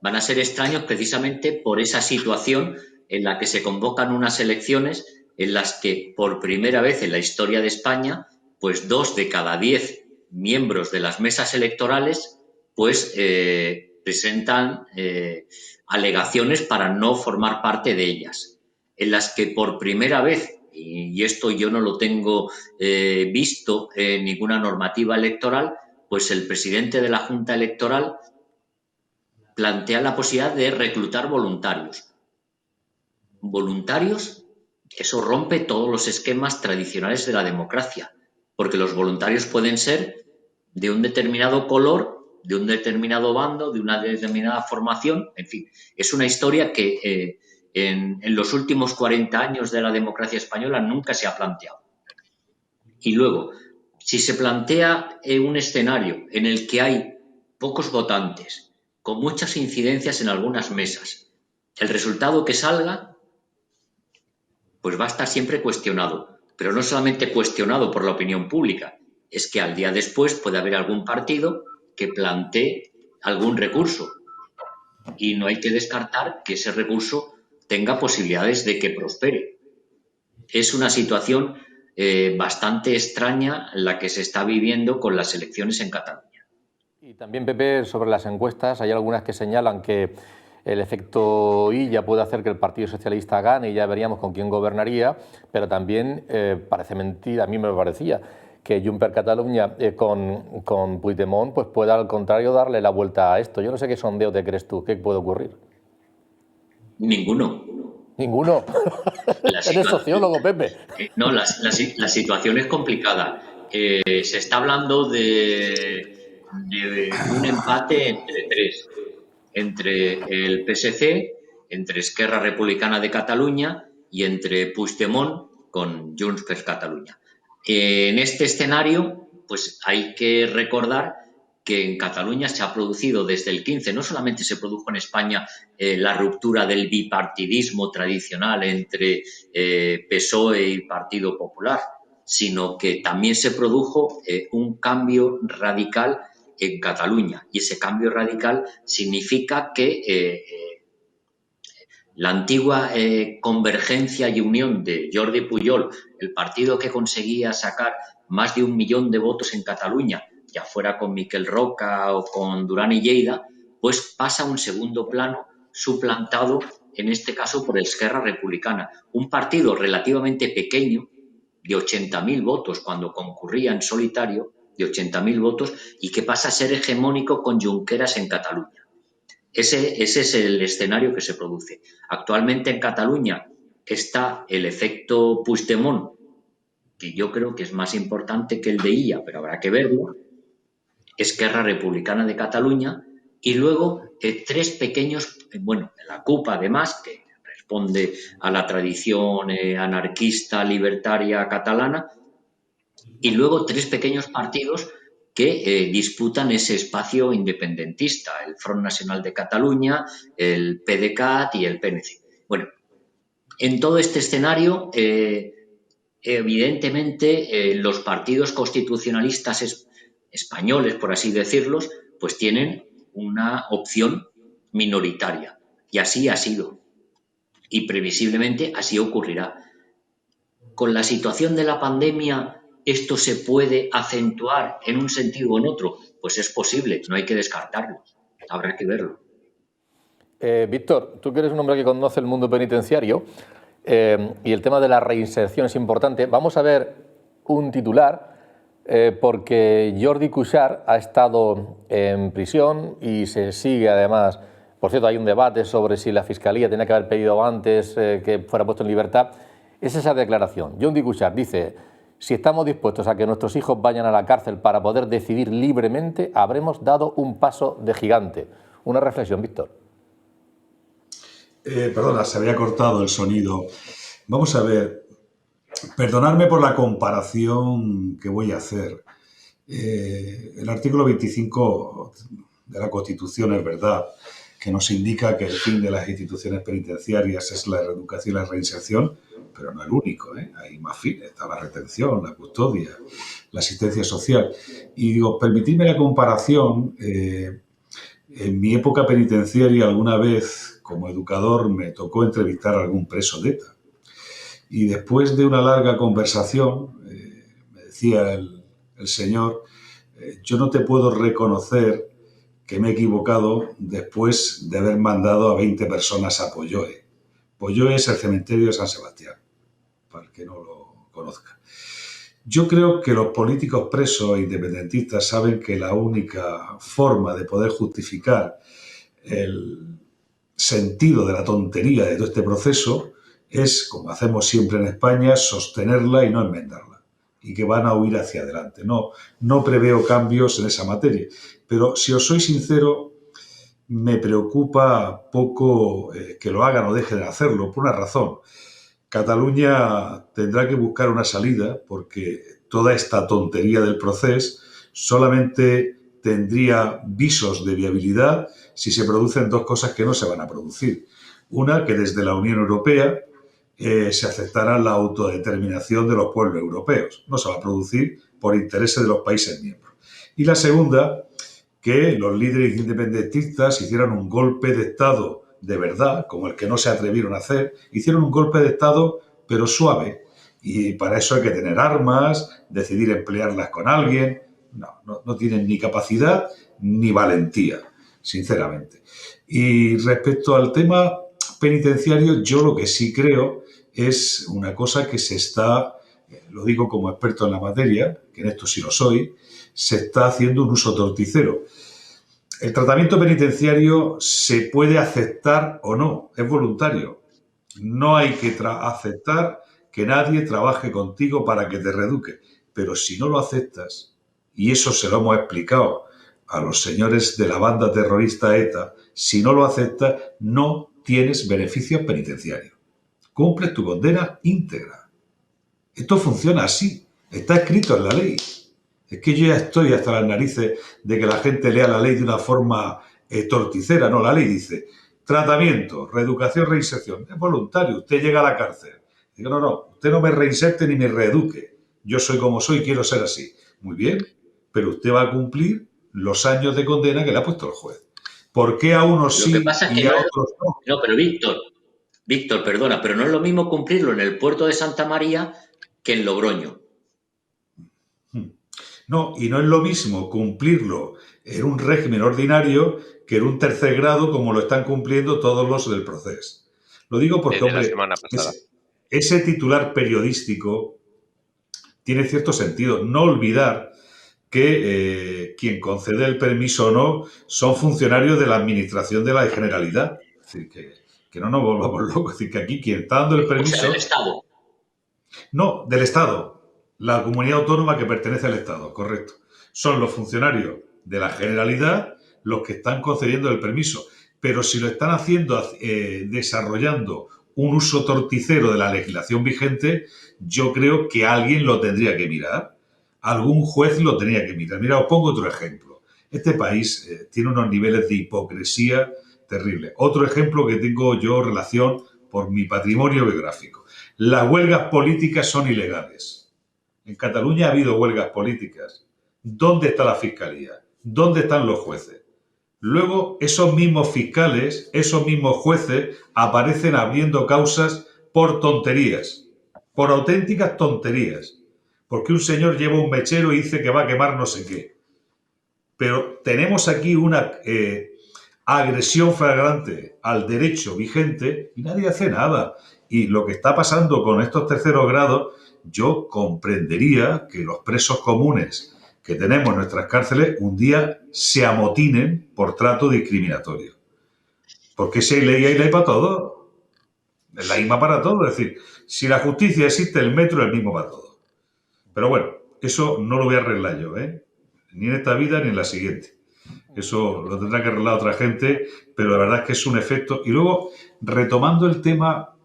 Van a ser extraños precisamente por esa situación en la que se convocan unas elecciones en las que por primera vez en la historia de España, pues 2 de cada 10 miembros de las mesas electorales pues presentan alegaciones para no formar parte de ellas, en las que por primera vez, y esto yo no lo tengo visto en ninguna normativa electoral, pues el presidente de la Junta Electoral plantea la posibilidad de reclutar voluntarios. Voluntarios, eso rompe todos los esquemas tradicionales de la democracia, porque los voluntarios pueden ser de un determinado color, de un determinado bando, de una determinada formación, en fin, es una historia que en los últimos 40 años de la democracia española nunca se ha planteado. Y luego, si se plantea un escenario en el que hay pocos votantes, con muchas incidencias en algunas mesas, el resultado que salga pues va a estar siempre cuestionado, pero no solamente cuestionado por la opinión pública, es que al día después puede haber algún partido que plantee algún recurso y no hay que descartar que ese recurso tenga posibilidades de que prospere. Es una situación bastante extraña la que se está viviendo con las elecciones en Cataluña. Y también, Pepe, sobre las encuestas, hay algunas que señalan que el efecto Illa puede hacer que el Partido Socialista gane y ya veríamos con quién gobernaría, pero también parece mentira, a mí me parecía, que Junts per Catalunya con Puigdemont pues pueda al contrario darle la vuelta a esto. Yo no sé qué sondeo te crees tú, ¿qué puede ocurrir? Ninguno. ¿Ninguno? ¿Eres sociólogo, Pepe? No, la situación es complicada. Se está hablando de un empate entre 3. Entre el PSC, entre Esquerra Republicana de Cataluña y entre Puigdemont con Junts per Catalunya. En este escenario, pues hay que recordar que en Cataluña se ha producido desde el 15, no solamente se produjo en España la ruptura del bipartidismo tradicional entre PSOE y Partido Popular, sino que también se produjo un cambio radical en Cataluña, y ese cambio radical significa que la antigua convergencia y unión de Jordi Pujol, el partido que conseguía sacar más de 1 millón de votos en Cataluña, ya fuera con Miquel Roca o con Duran i Lleida, pues pasa a un segundo plano, suplantado en este caso por Esquerra Republicana, un partido relativamente pequeño, de 80.000 votos cuando concurría en solitario, de 80.000 votos, y que pasa a ser hegemónico con Junqueras en Cataluña. Ese es el escenario que se produce. Actualmente en Cataluña está el efecto Puigdemont, que yo creo que es más importante que el de Illa, pero habrá que verlo, Esquerra Republicana de Cataluña, y luego 3 pequeños, la CUP además, que responde a la tradición anarquista libertaria catalana, y luego 3 pequeños partidos que disputan ese espacio independentista, el Front Nacional de Cataluña, el PDeCAT y el PNC. Bueno, en todo este escenario, evidentemente, los partidos constitucionalistas españoles, por así decirlos, pues tienen una opción minoritaria, y así ha sido, y previsiblemente así ocurrirá. Con la situación de la pandemia, ¿esto se puede acentuar en un sentido o en otro? Pues es posible, no hay que descartarlo, habrá que verlo. Víctor, tú que eres un hombre que conoce el mundo penitenciario y el tema de la reinserción es importante, vamos a ver un titular porque Jordi Cuixart ha estado en prisión y se sigue además, por cierto hay un debate sobre si la Fiscalía tenía que haber pedido antes que fuera puesto en libertad. Es esa declaración. Jordi Cuixart dice: si estamos dispuestos a que nuestros hijos vayan a la cárcel para poder decidir libremente, habremos dado un paso de gigante. Una reflexión, Víctor. Perdona, se había cortado el sonido. Vamos a ver, perdonadme por la comparación que voy a hacer. El artículo 25 de la Constitución es verdad que nos indica que el fin de las instituciones penitenciarias es la reeducación y la reinserción, pero no el único, ¿eh? Hay más fines, está la retención, la custodia, la asistencia social. Y digo, permitidme la comparación, en mi época penitenciaria alguna vez, como educador, me tocó entrevistar a algún preso de ETA. Y después de una larga conversación, me decía el señor, yo no te puedo reconocer que me he equivocado después de haber mandado a 20 personas a Polloe. Polloe es el cementerio de San Sebastián, para el que no lo conozca. Yo creo que los políticos presos e independentistas saben que la única forma de poder justificar el sentido de la tontería de todo este proceso es, como hacemos siempre en España, sostenerla y no enmendarla. Y que van a huir hacia adelante. No preveo cambios en esa materia. Pero si os soy sincero, me preocupa poco que lo hagan o dejen de hacerlo, por una razón. Cataluña tendrá que buscar una salida porque toda esta tontería del proceso solamente tendría visos de viabilidad si se producen dos cosas que no se van a producir. Una, que desde la Unión Europea se aceptara la autodeterminación de los pueblos europeos. No se va a producir por intereses de los países miembros. Y la segunda, que los líderes independentistas hicieran un golpe de Estado de verdad, como el que no se atrevieron a hacer, hicieron un golpe de Estado, pero suave. Y para eso hay que tener armas, decidir emplearlas con alguien. No tienen ni capacidad ni valentía, sinceramente. Y respecto al tema penitenciario, yo lo que sí creo es una cosa que se está, lo digo como experto en la materia, que en esto sí lo soy, se está haciendo un uso torticero. El tratamiento penitenciario se puede aceptar o no, es voluntario. No hay que aceptar que nadie trabaje contigo para que te reeduque. Pero si no lo aceptas, y eso se lo hemos explicado a los señores de la banda terrorista ETA, si no lo aceptas, no tienes beneficios penitenciarios. Cumples tu condena íntegra. Esto funciona así. Está escrito en la ley. Es que yo ya estoy hasta las narices de que la gente lea la ley de una forma torticera. No, la ley dice tratamiento, reeducación, reinserción. Es voluntario. Usted llega a la cárcel. Digo, no, usted no me reinserte ni me reeduque. Yo soy como soy y quiero ser así. Muy bien, pero usted va a cumplir los años de condena que le ha puesto el juez. ¿Por qué a unos sí y a otros no? No, pero Víctor, perdona, pero no es lo mismo cumplirlo en el puerto de Santa María que en Logroño. No, y no es lo mismo cumplirlo en un régimen ordinario que en un tercer grado como lo están cumpliendo todos los del proceso. Lo digo porque, hombre, ese titular periodístico tiene cierto sentido. No olvidar que quien concede el permiso o no son funcionarios de la Administración de la Generalidad. Es decir, que no nos volvamos locos. Es decir, que aquí quien está dando el permiso... O sea, del Estado. No, del Estado. La comunidad autónoma que pertenece al Estado, correcto. Son los funcionarios de la Generalidad los que están concediendo el permiso. Pero si lo están haciendo, desarrollando un uso torticero de la legislación vigente, yo creo que alguien lo tendría que mirar. Algún juez lo tenía que mirar. Mira, os pongo otro ejemplo. Este país tiene unos niveles de hipocresía terribles. Otro ejemplo que tengo yo relación por mi patrimonio biográfico. Las huelgas políticas son ilegales. En Cataluña ha habido huelgas políticas. ¿Dónde está la fiscalía? ¿Dónde están los jueces? Luego, esos mismos fiscales, esos mismos jueces aparecen abriendo causas por tonterías, por auténticas tonterías. Porque un señor lleva un mechero y dice que va a quemar no sé qué. Pero tenemos aquí una agresión flagrante al derecho vigente y nadie hace nada. Y lo que está pasando con estos terceros grados, yo comprendería que los presos comunes que tenemos en nuestras cárceles un día se amotinen por trato discriminatorio. Porque si hay ley para todo. Es la misma para todo. Es decir, si la justicia existe, el metro es el mismo para todo. Pero bueno, eso no lo voy a arreglar yo, ni en esta vida ni en la siguiente. Eso lo tendrá que arreglar otra gente, pero la verdad es que es un efecto. Y luego, retomando el tema,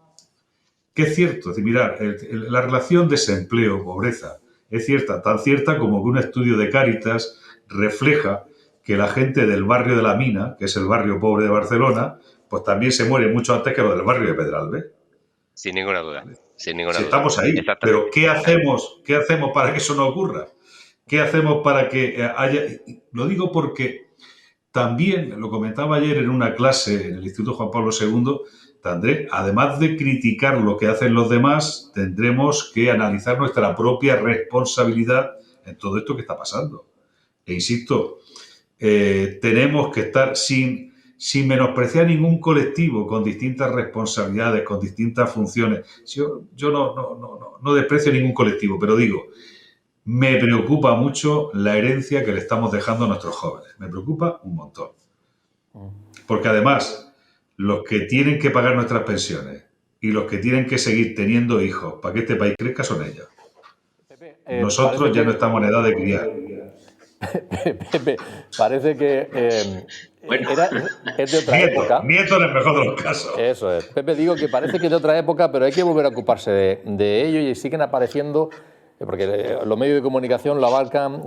que es cierto, es decir, mirad, la relación desempleo-pobreza es cierta, tan cierta como que un estudio de Cáritas refleja que la gente del barrio de la Mina, que es el barrio pobre de Barcelona, pues también se muere mucho antes que los del barrio de Pedralbes. Sin ninguna duda. sin ninguna Si duda. estamos ahí, pero ¿qué hacemos para que eso no ocurra? ¿Qué hacemos para que haya...? Lo digo porque también, lo comentaba ayer en una clase en el Instituto Juan Pablo II, además de criticar lo que hacen los demás, tendremos que analizar nuestra propia responsabilidad en todo esto que está pasando. E insisto, tenemos que estar sin menospreciar ningún colectivo con distintas responsabilidades, con distintas funciones. Yo no desprecio ningún colectivo, pero digo, me preocupa mucho la herencia que le estamos dejando a nuestros jóvenes. Me preocupa un montón. Porque además, los que tienen que pagar nuestras pensiones y los que tienen que seguir teniendo hijos para que este país crezca son ellos. Nosotros ya no estamos en edad de criar. Pepe, parece que Bueno. es de otra época. Nieto en el mejor de los casos. Eso es. Pepe, digo que parece que es de otra época, pero hay que volver a ocuparse de ello y siguen apareciendo, porque los medios de comunicación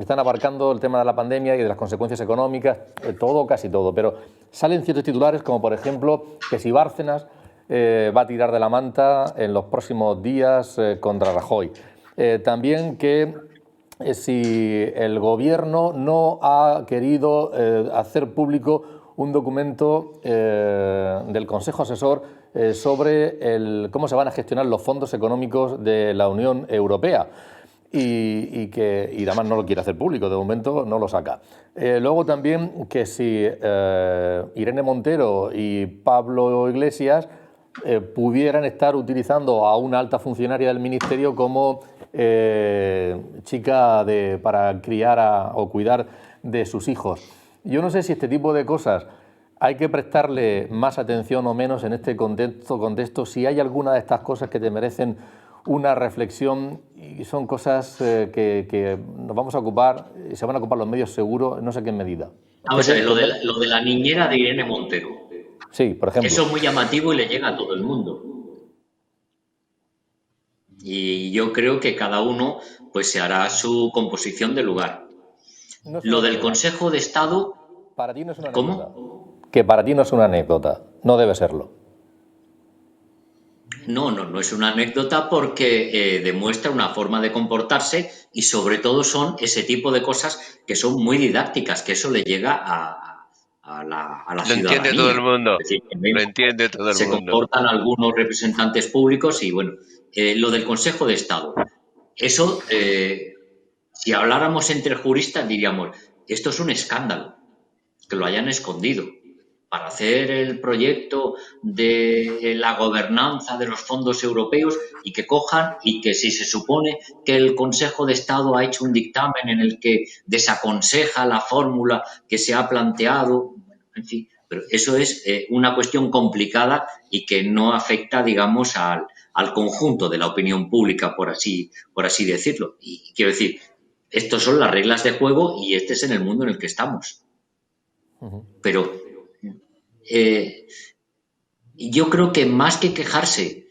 están abarcando el tema de la pandemia y de las consecuencias económicas, todo, casi todo, pero salen ciertos titulares como, por ejemplo, que si Bárcenas va a tirar de la manta en los próximos días contra Rajoy. También que si el Gobierno no ha querido hacer público un documento del Consejo Asesor sobre cómo se van a gestionar los fondos económicos de la Unión Europea y además no lo quiere hacer público, de momento no lo saca. Luego también que si Irene Montero y Pablo Iglesias pudieran estar utilizando a una alta funcionaria del Ministerio como chica para criar o cuidar de sus hijos. Yo no sé si este tipo de cosas hay que prestarle más atención o menos en este contexto, si hay alguna de estas cosas que te merecen una reflexión y son cosas que nos vamos a ocupar, y se van a ocupar los medios seguro, no sé qué medida. Vamos a ver, lo de la niñera de Irene Montero. Sí, por ejemplo. Eso es muy llamativo y le llega a todo el mundo. Y yo creo que cada uno pues se hará su composición de lugar. No lo del Consejo de Estado... Para ti no es una anécdota. ¿Cómo? Que para ti no es una anécdota, no debe serlo. No es una anécdota porque demuestra una forma de comportarse y sobre todo son ese tipo de cosas que son muy didácticas, que eso le llega a la ciudadanía. Lo entiende todo el mundo. Es decir, lo entiende todo el mundo. Se comportan algunos representantes públicos y bueno, lo del Consejo de Estado. Eso, si habláramos entre juristas diríamos, esto es un escándalo, que lo hayan escondido. Para hacer el proyecto de la gobernanza de los fondos europeos y que cojan y que si se supone que el Consejo de Estado ha hecho un dictamen en el que desaconseja la fórmula que se ha planteado, en fin, pero eso es una cuestión complicada y que no afecta, digamos, al conjunto de la opinión pública, por así decirlo. Y quiero decir, estas son las reglas de juego y este es en el mundo en el que estamos. Pero yo creo que más que quejarse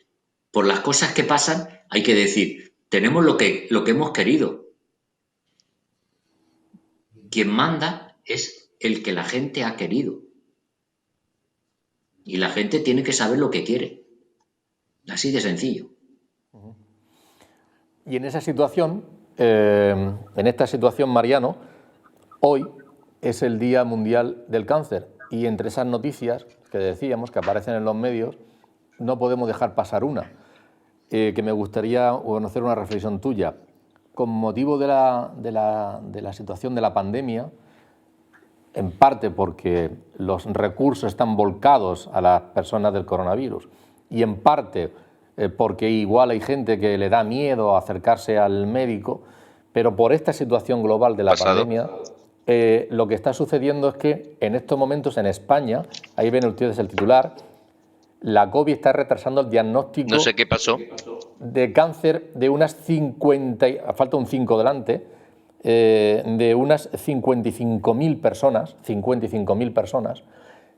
por las cosas que pasan, hay que decir, tenemos lo que hemos querido. Quien manda es el que la gente ha querido. Y la gente tiene que saber lo que quiere. Así de sencillo. Y en esa situación, Mariano, hoy es el Día Mundial del Cáncer. Y entre esas noticias que decíamos, que aparecen en los medios, no podemos dejar pasar una, que me gustaría conocer una reflexión tuya. Con motivo de la situación de la pandemia, en parte porque los recursos están volcados a las personas del coronavirus y en parte porque igual hay gente que le da miedo acercarse al médico, pero por esta situación global de la pandemia... lo que está sucediendo es que en estos momentos en España, ahí ven ustedes el titular, la COVID está retrasando el diagnóstico no sé qué pasó. de cáncer de unas 50, falta un 5 delante, de unas 55.000 personas,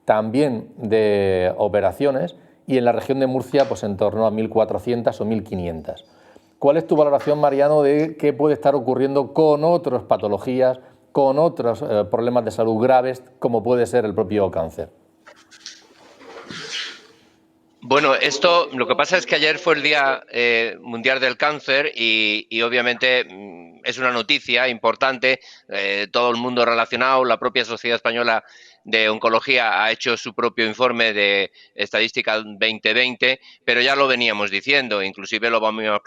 también de operaciones, y en la región de Murcia pues en torno a 1.400 o 1.500. ¿Cuál es tu valoración, Mariano, de qué puede estar ocurriendo con otras patologías, con otros problemas de salud graves, como puede ser el propio cáncer? Bueno, esto, lo que pasa es que ayer fue el Día Mundial del Cáncer y obviamente es una noticia importante, todo el mundo relacionado, la propia Sociedad Española de Oncología ha hecho su propio informe de estadística 2020, pero ya lo veníamos diciendo, inclusive lo habíamos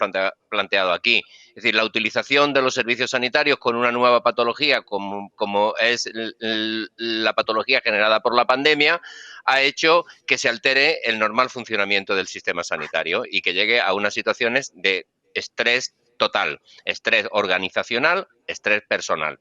planteado aquí. Es decir, la utilización de los servicios sanitarios con una nueva patología como es la patología generada por la pandemia ha hecho que se altere el normal funcionamiento del sistema sanitario y que llegue a unas situaciones de estrés total, estrés organizacional, estrés personal.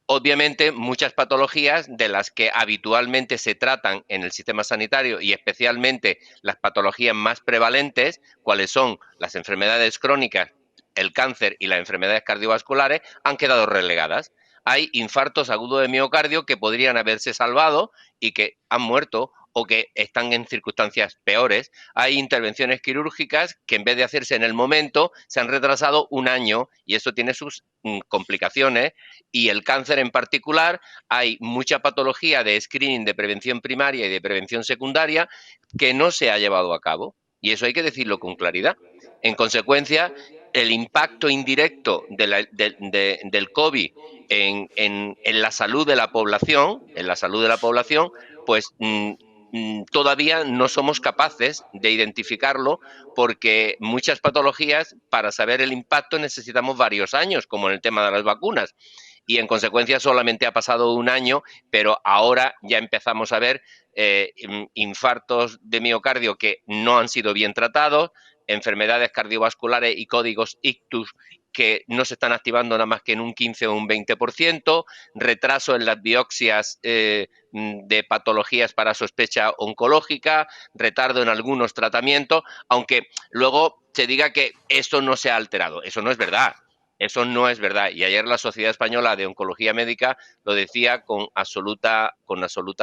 Obviamente, muchas patologías de las que habitualmente se tratan en el sistema sanitario y especialmente las patologías más prevalentes, cuáles son las enfermedades crónicas, el cáncer y las enfermedades cardiovasculares, han quedado relegadas. Hay infartos agudos de miocardio que podrían haberse salvado y que han muerto o que están en circunstancias peores. Hay intervenciones quirúrgicas que en vez de hacerse en el momento se han retrasado un año y esto tiene sus complicaciones. Y el cáncer en particular, hay mucha patología de screening de prevención primaria y de prevención secundaria que no se ha llevado a cabo. Y eso hay que decirlo con claridad. En consecuencia, el impacto indirecto del COVID en la salud de la población, pues todavía no somos capaces de identificarlo porque muchas patologías, para saber el impacto, necesitamos varios años, como en el tema de las vacunas. Y en consecuencia solamente ha pasado un año, pero ahora ya empezamos a ver infartos de miocardio que no han sido bien tratados, enfermedades cardiovasculares y códigos ictus que no se están activando nada más que en un 15 o un 20%, retraso en las biopsias de patologías para sospecha oncológica, retardo en algunos tratamientos, aunque luego se diga que esto no se ha alterado. Eso no es verdad. Eso no es verdad. Y ayer la Sociedad Española de Oncología Médica lo decía con absoluta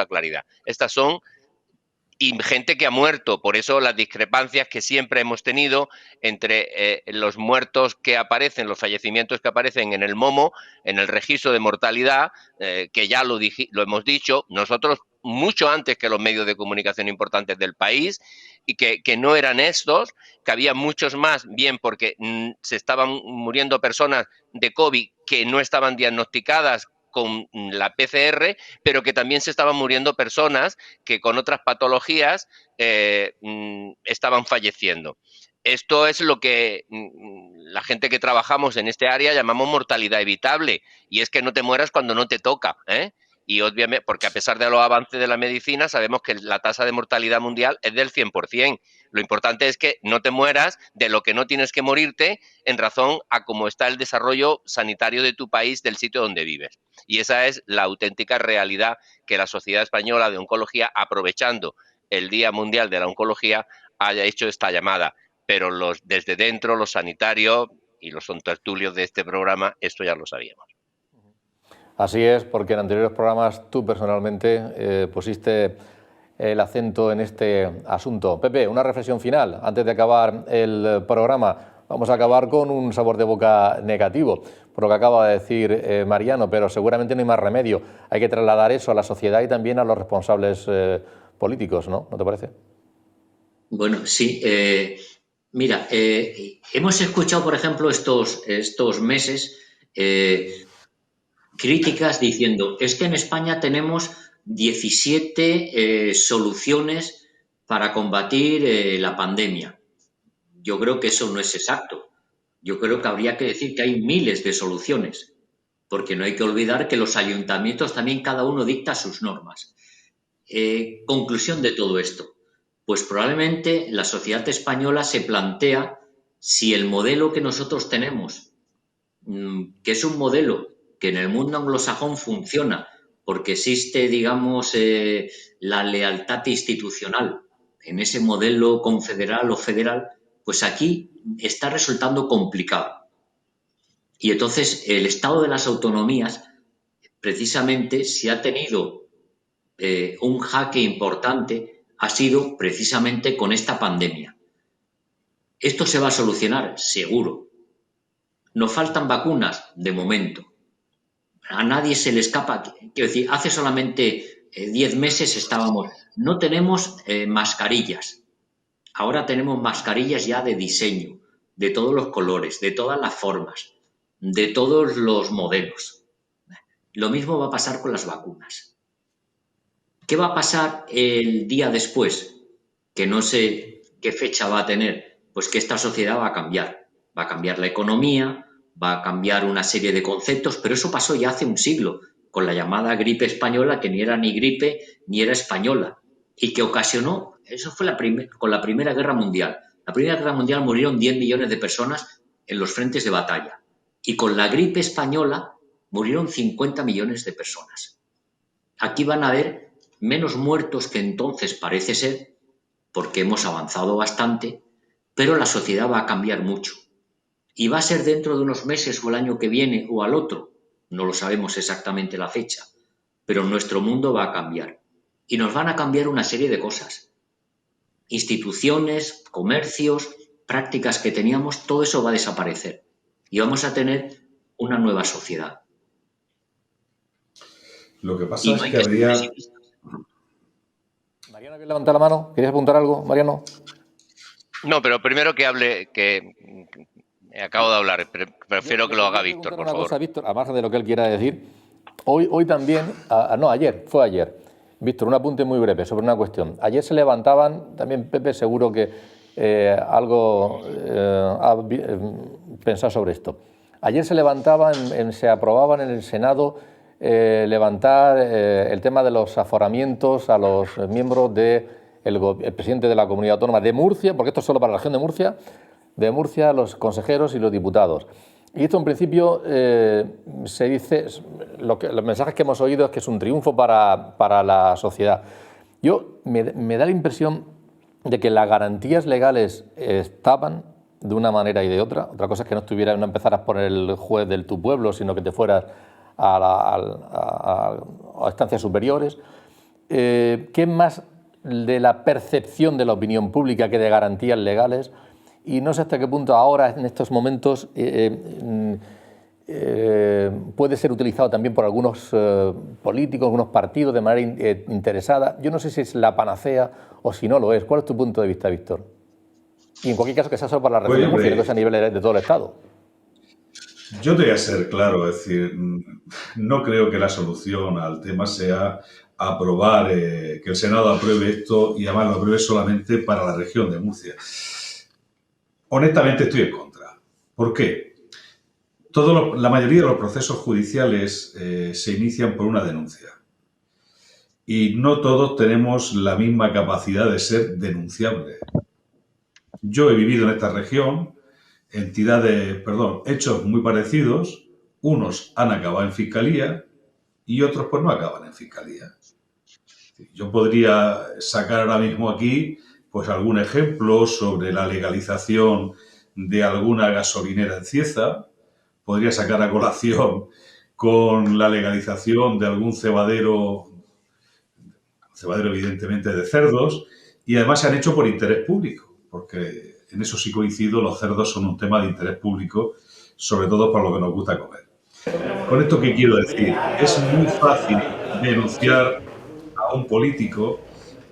claridad. Estas son gente que ha muerto. Por eso las discrepancias que siempre hemos tenido entre los muertos que aparecen, los fallecimientos que aparecen en el MOMO, en el registro de mortalidad, que ya lo hemos dicho, nosotros mucho antes que los medios de comunicación importantes del país, y que no eran estos, que había muchos más, bien porque se estaban muriendo personas de COVID que no estaban diagnosticadas con la PCR, pero que también se estaban muriendo personas que con otras patologías estaban falleciendo. Esto es lo que la gente que trabajamos en este área llamamos mortalidad evitable, y es que no te mueras cuando no te toca, ¿eh? Y obviamente, porque a pesar de los avances de la medicina, sabemos que la tasa de mortalidad mundial es del 100%. Lo importante es que no te mueras de lo que no tienes que morirte en razón a cómo está el desarrollo sanitario de tu país, del sitio donde vives. Y esa es la auténtica realidad que la Sociedad Española de Oncología, aprovechando el Día Mundial de la Oncología, haya hecho esta llamada. Pero desde dentro, los sanitarios y los tertulios de este programa, esto ya lo sabíamos. Así es, porque en anteriores programas tú personalmente pusiste el acento en este asunto. Pepe, una reflexión final antes de acabar el programa. Vamos a acabar con un sabor de boca negativo, por lo que acaba de decir Mariano, pero seguramente no hay más remedio. Hay que trasladar eso a la sociedad y también a los responsables políticos, ¿no? ¿No te parece? Bueno, sí. Mira, hemos escuchado, por ejemplo, estos meses críticas diciendo es que en España tenemos 17 soluciones para combatir la pandemia. Yo creo que eso no es exacto. Yo creo que habría que decir que hay miles de soluciones, porque no hay que olvidar que los ayuntamientos también cada uno dicta sus normas. Conclusión de todo esto. Pues probablemente la sociedad española se plantea si el modelo que nosotros tenemos, que es un modelo que en el mundo anglosajón funciona, porque existe, digamos, la lealtad institucional en ese modelo confederal o federal, pues aquí está resultando complicado. Y entonces el estado de las autonomías, precisamente, si ha tenido un jaque importante, ha sido precisamente con esta pandemia. ¿Esto se va a solucionar? Seguro. ¿Nos faltan vacunas? De momento. A nadie se le escapa. Quiero decir, hace solamente 10 meses estábamos, no tenemos mascarillas. Ahora tenemos mascarillas ya de diseño, de todos los colores, de todas las formas, de todos los modelos. Lo mismo va a pasar con las vacunas. ¿Qué va a pasar el día después? Que no sé qué fecha va a tener. Pues que esta sociedad va a cambiar. Va a cambiar la economía, va a cambiar una serie de conceptos, pero eso pasó ya hace un siglo, con la llamada gripe española, que ni era ni gripe ni era española, y que ocasionó, eso fue con la Primera Guerra Mundial. La Primera Guerra Mundial murieron 10 millones de personas en los frentes de batalla, y con la gripe española murieron 50 millones de personas. Aquí van a haber menos muertos que entonces parece ser, porque hemos avanzado bastante, pero la sociedad va a cambiar mucho. Y va a ser dentro de unos meses o el año que viene o al otro, no lo sabemos exactamente la fecha, pero nuestro mundo va a cambiar. Y nos van a cambiar una serie de cosas. Instituciones, comercios, prácticas que teníamos, todo eso va a desaparecer. Y vamos a tener una nueva sociedad. Lo que pasa es que habría... Mariano, ¿quieres levantar la mano? ¿Querías apuntar algo, Mariano? No, pero primero que hable, que acabo de hablar, prefiero que lo haga Víctor, por favor. Cosa, Víctor, a margen de lo que él quiera decir, hoy también, fue ayer, Víctor, un apunte muy breve sobre una cuestión. Ayer se levantaban, también Pepe seguro que algo ha pensado sobre esto. Ayer se levantaban, se aprobaban en el Senado levantar el tema de los aforamientos a los miembros del presidente de la Comunidad Autónoma de Murcia, porque esto es solo para la región de Murcia, los consejeros y los diputados. Y esto en principio se dice, los mensajes que hemos oído es que es un triunfo para la sociedad. Me da la impresión de que las garantías legales estaban de una manera y de otra. Otra cosa es que no empezaras por el juez del tu pueblo, sino que te fueras a instancias superiores. ¿Qué más de la percepción de la opinión pública que de garantías legales? Y no sé hasta qué punto ahora, en estos momentos, puede ser utilizado también por algunos políticos, algunos partidos de manera interesada. Yo no sé si es la panacea o si no lo es. ¿Cuál es tu punto de vista, Víctor? Y en cualquier caso que sea solo para la región de Murcia, que es a nivel de todo el Estado. Yo te voy a ser claro, es decir, no creo que la solución al tema sea aprobar, que el Senado apruebe esto y además lo apruebe solamente para la región de Murcia. Honestamente estoy en contra. ¿Por qué? La mayoría de los procesos judiciales se inician por una denuncia. Y no todos tenemos la misma capacidad de ser denunciables. Yo he vivido en esta región hechos muy parecidos. Unos han acabado en fiscalía y otros pues no acaban en fiscalía. Yo podría sacar ahora mismo aquí pues algún ejemplo sobre la legalización de alguna gasolinera en Cieza, podría sacar a colación con la legalización de algún cebadero evidentemente de cerdos, y además se han hecho por interés público, porque en eso sí coincido, los cerdos son un tema de interés público, sobre todo para lo que nos gusta comer. Con esto, ¿qué quiero decir? Es muy fácil denunciar a un político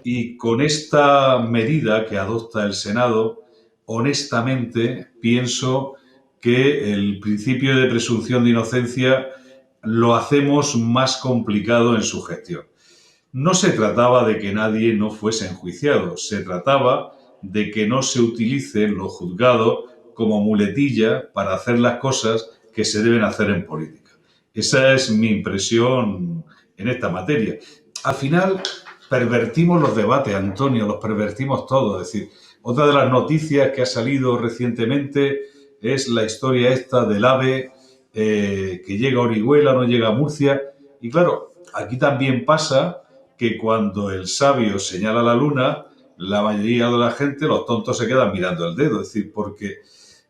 y con esta medida que adopta el Senado, honestamente pienso que el principio de presunción de inocencia lo hacemos más complicado en su gestión. No se trataba de que nadie no fuese enjuiciado, se trataba de que no se utilicen los juzgados como muletilla para hacer las cosas que se deben hacer en política. Esa es mi impresión en esta materia. Al final pervertimos los debates, Antonio, los pervertimos todos. Es decir, otra de las noticias que ha salido recientemente es la historia esta del AVE que llega a Orihuela, no llega a Murcia. Y claro, aquí también pasa que cuando el sabio señala la luna, la mayoría de la gente, los tontos, se quedan mirando el dedo. Es decir, porque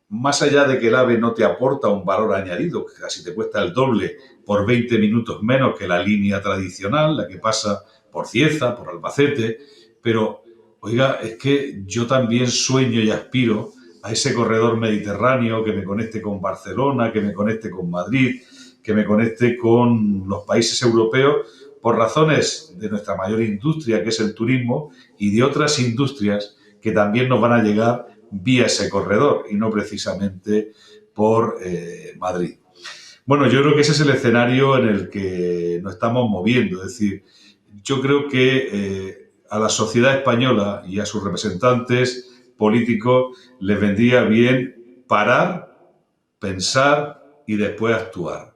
más allá de que el AVE no te aporta un valor añadido, que casi te cuesta el doble por 20 minutos menos que la línea tradicional, la que pasa por Cieza, por Albacete, pero, oiga, es que yo también sueño y aspiro a ese corredor mediterráneo que me conecte con Barcelona, que me conecte con Madrid, que me conecte con los países europeos, por razones de nuestra mayor industria, que es el turismo, y de otras industrias que también nos van a llegar vía ese corredor y no precisamente por Madrid. Bueno, yo creo que ese es el escenario en el que nos estamos moviendo. Es decir, yo creo que a la sociedad española y a sus representantes políticos les vendría bien parar, pensar y después actuar.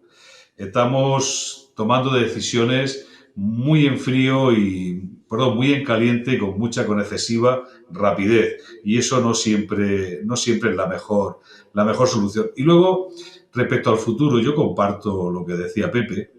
Estamos tomando decisiones muy en frío muy en caliente, con excesiva rapidez. Y eso no siempre es la mejor solución. Y luego, respecto al futuro, yo comparto lo que decía Pepe,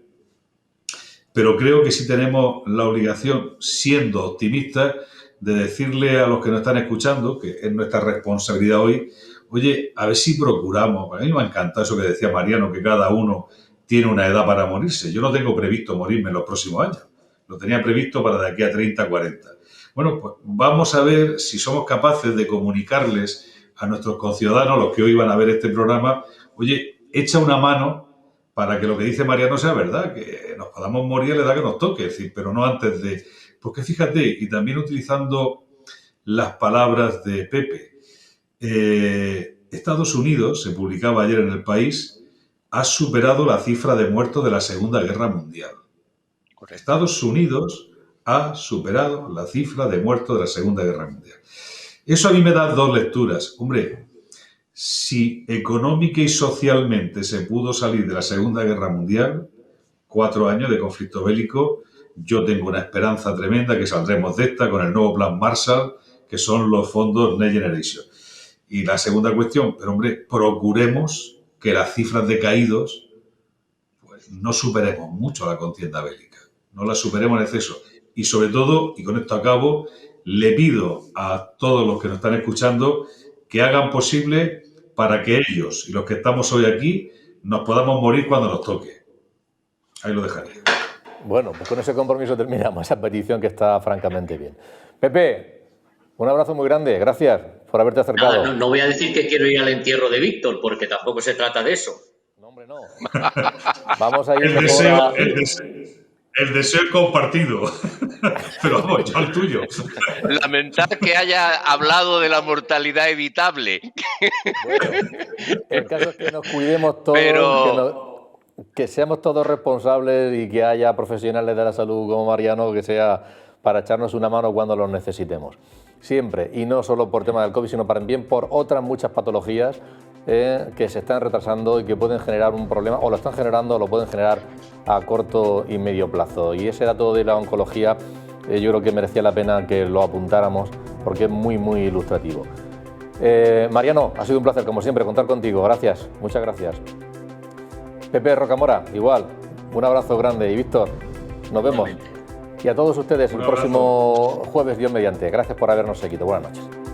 pero creo que sí tenemos la obligación, siendo optimistas, de decirle a los que nos están escuchando, que es nuestra responsabilidad hoy, oye, a ver si procuramos. A mí me ha encantado eso que decía Mariano, que cada uno tiene una edad para morirse. Yo no tengo previsto morirme en los próximos años. Lo tenía previsto para de aquí a 30, 40. Bueno, pues vamos a ver si somos capaces de comunicarles a nuestros conciudadanos, los que hoy van a ver este programa, oye, echa una mano para que lo que dice Mariano sea verdad, que nos podamos morir a la edad que nos toque, es decir, pero no antes de... Porque fíjate, y también utilizando las palabras de Pepe, Estados Unidos, se publicaba ayer en El País, ha superado la cifra de muertos de la Segunda Guerra Mundial. Estados Unidos ha superado la cifra de muertos de la Segunda Guerra Mundial. Eso a mí me da dos lecturas. Hombre, si económica y socialmente se pudo salir de la Segunda Guerra Mundial, 4 años de conflicto bélico, yo tengo una esperanza tremenda que saldremos de esta con el nuevo plan Marshall, que son los fondos Next Generation. Y la segunda cuestión, pero hombre, procuremos que las cifras de caídos pues no superemos mucho la contienda bélica, no la superemos en exceso. Y sobre todo, y con esto acabo, le pido a todos los que nos están escuchando que hagan posible para que ellos y los que estamos hoy aquí nos podamos morir cuando nos toque. Ahí lo dejaré. Bueno, pues con ese compromiso terminamos esa petición que está francamente bien. Pepe, un abrazo muy grande, gracias por haberte acercado. Nada, no voy a decir que quiero ir al entierro de Víctor, porque tampoco se trata de eso. No, hombre, no. Vamos a ir el deseo es compartido, pero vamos, yo al tuyo. Lamentar que haya hablado de la mortalidad evitable. Bueno, el caso es que nos cuidemos todos, que seamos todos responsables y que haya profesionales de la salud como Mariano, que sea para echarnos una mano cuando los necesitemos. Siempre, y no solo por tema del COVID, sino también por otras muchas patologías que se están retrasando y que pueden generar un problema, o lo están generando o lo pueden generar a corto y medio plazo. Y ese dato de la oncología yo creo que merecía la pena que lo apuntáramos porque es muy, muy ilustrativo. Mariano, ha sido un placer, como siempre, contar contigo. Gracias, muchas gracias. Pepe Rocamora, igual, un abrazo grande. Y Víctor, nos vemos. Y a todos ustedes el próximo jueves, Dios mediante. Gracias por habernos seguido. Buenas noches.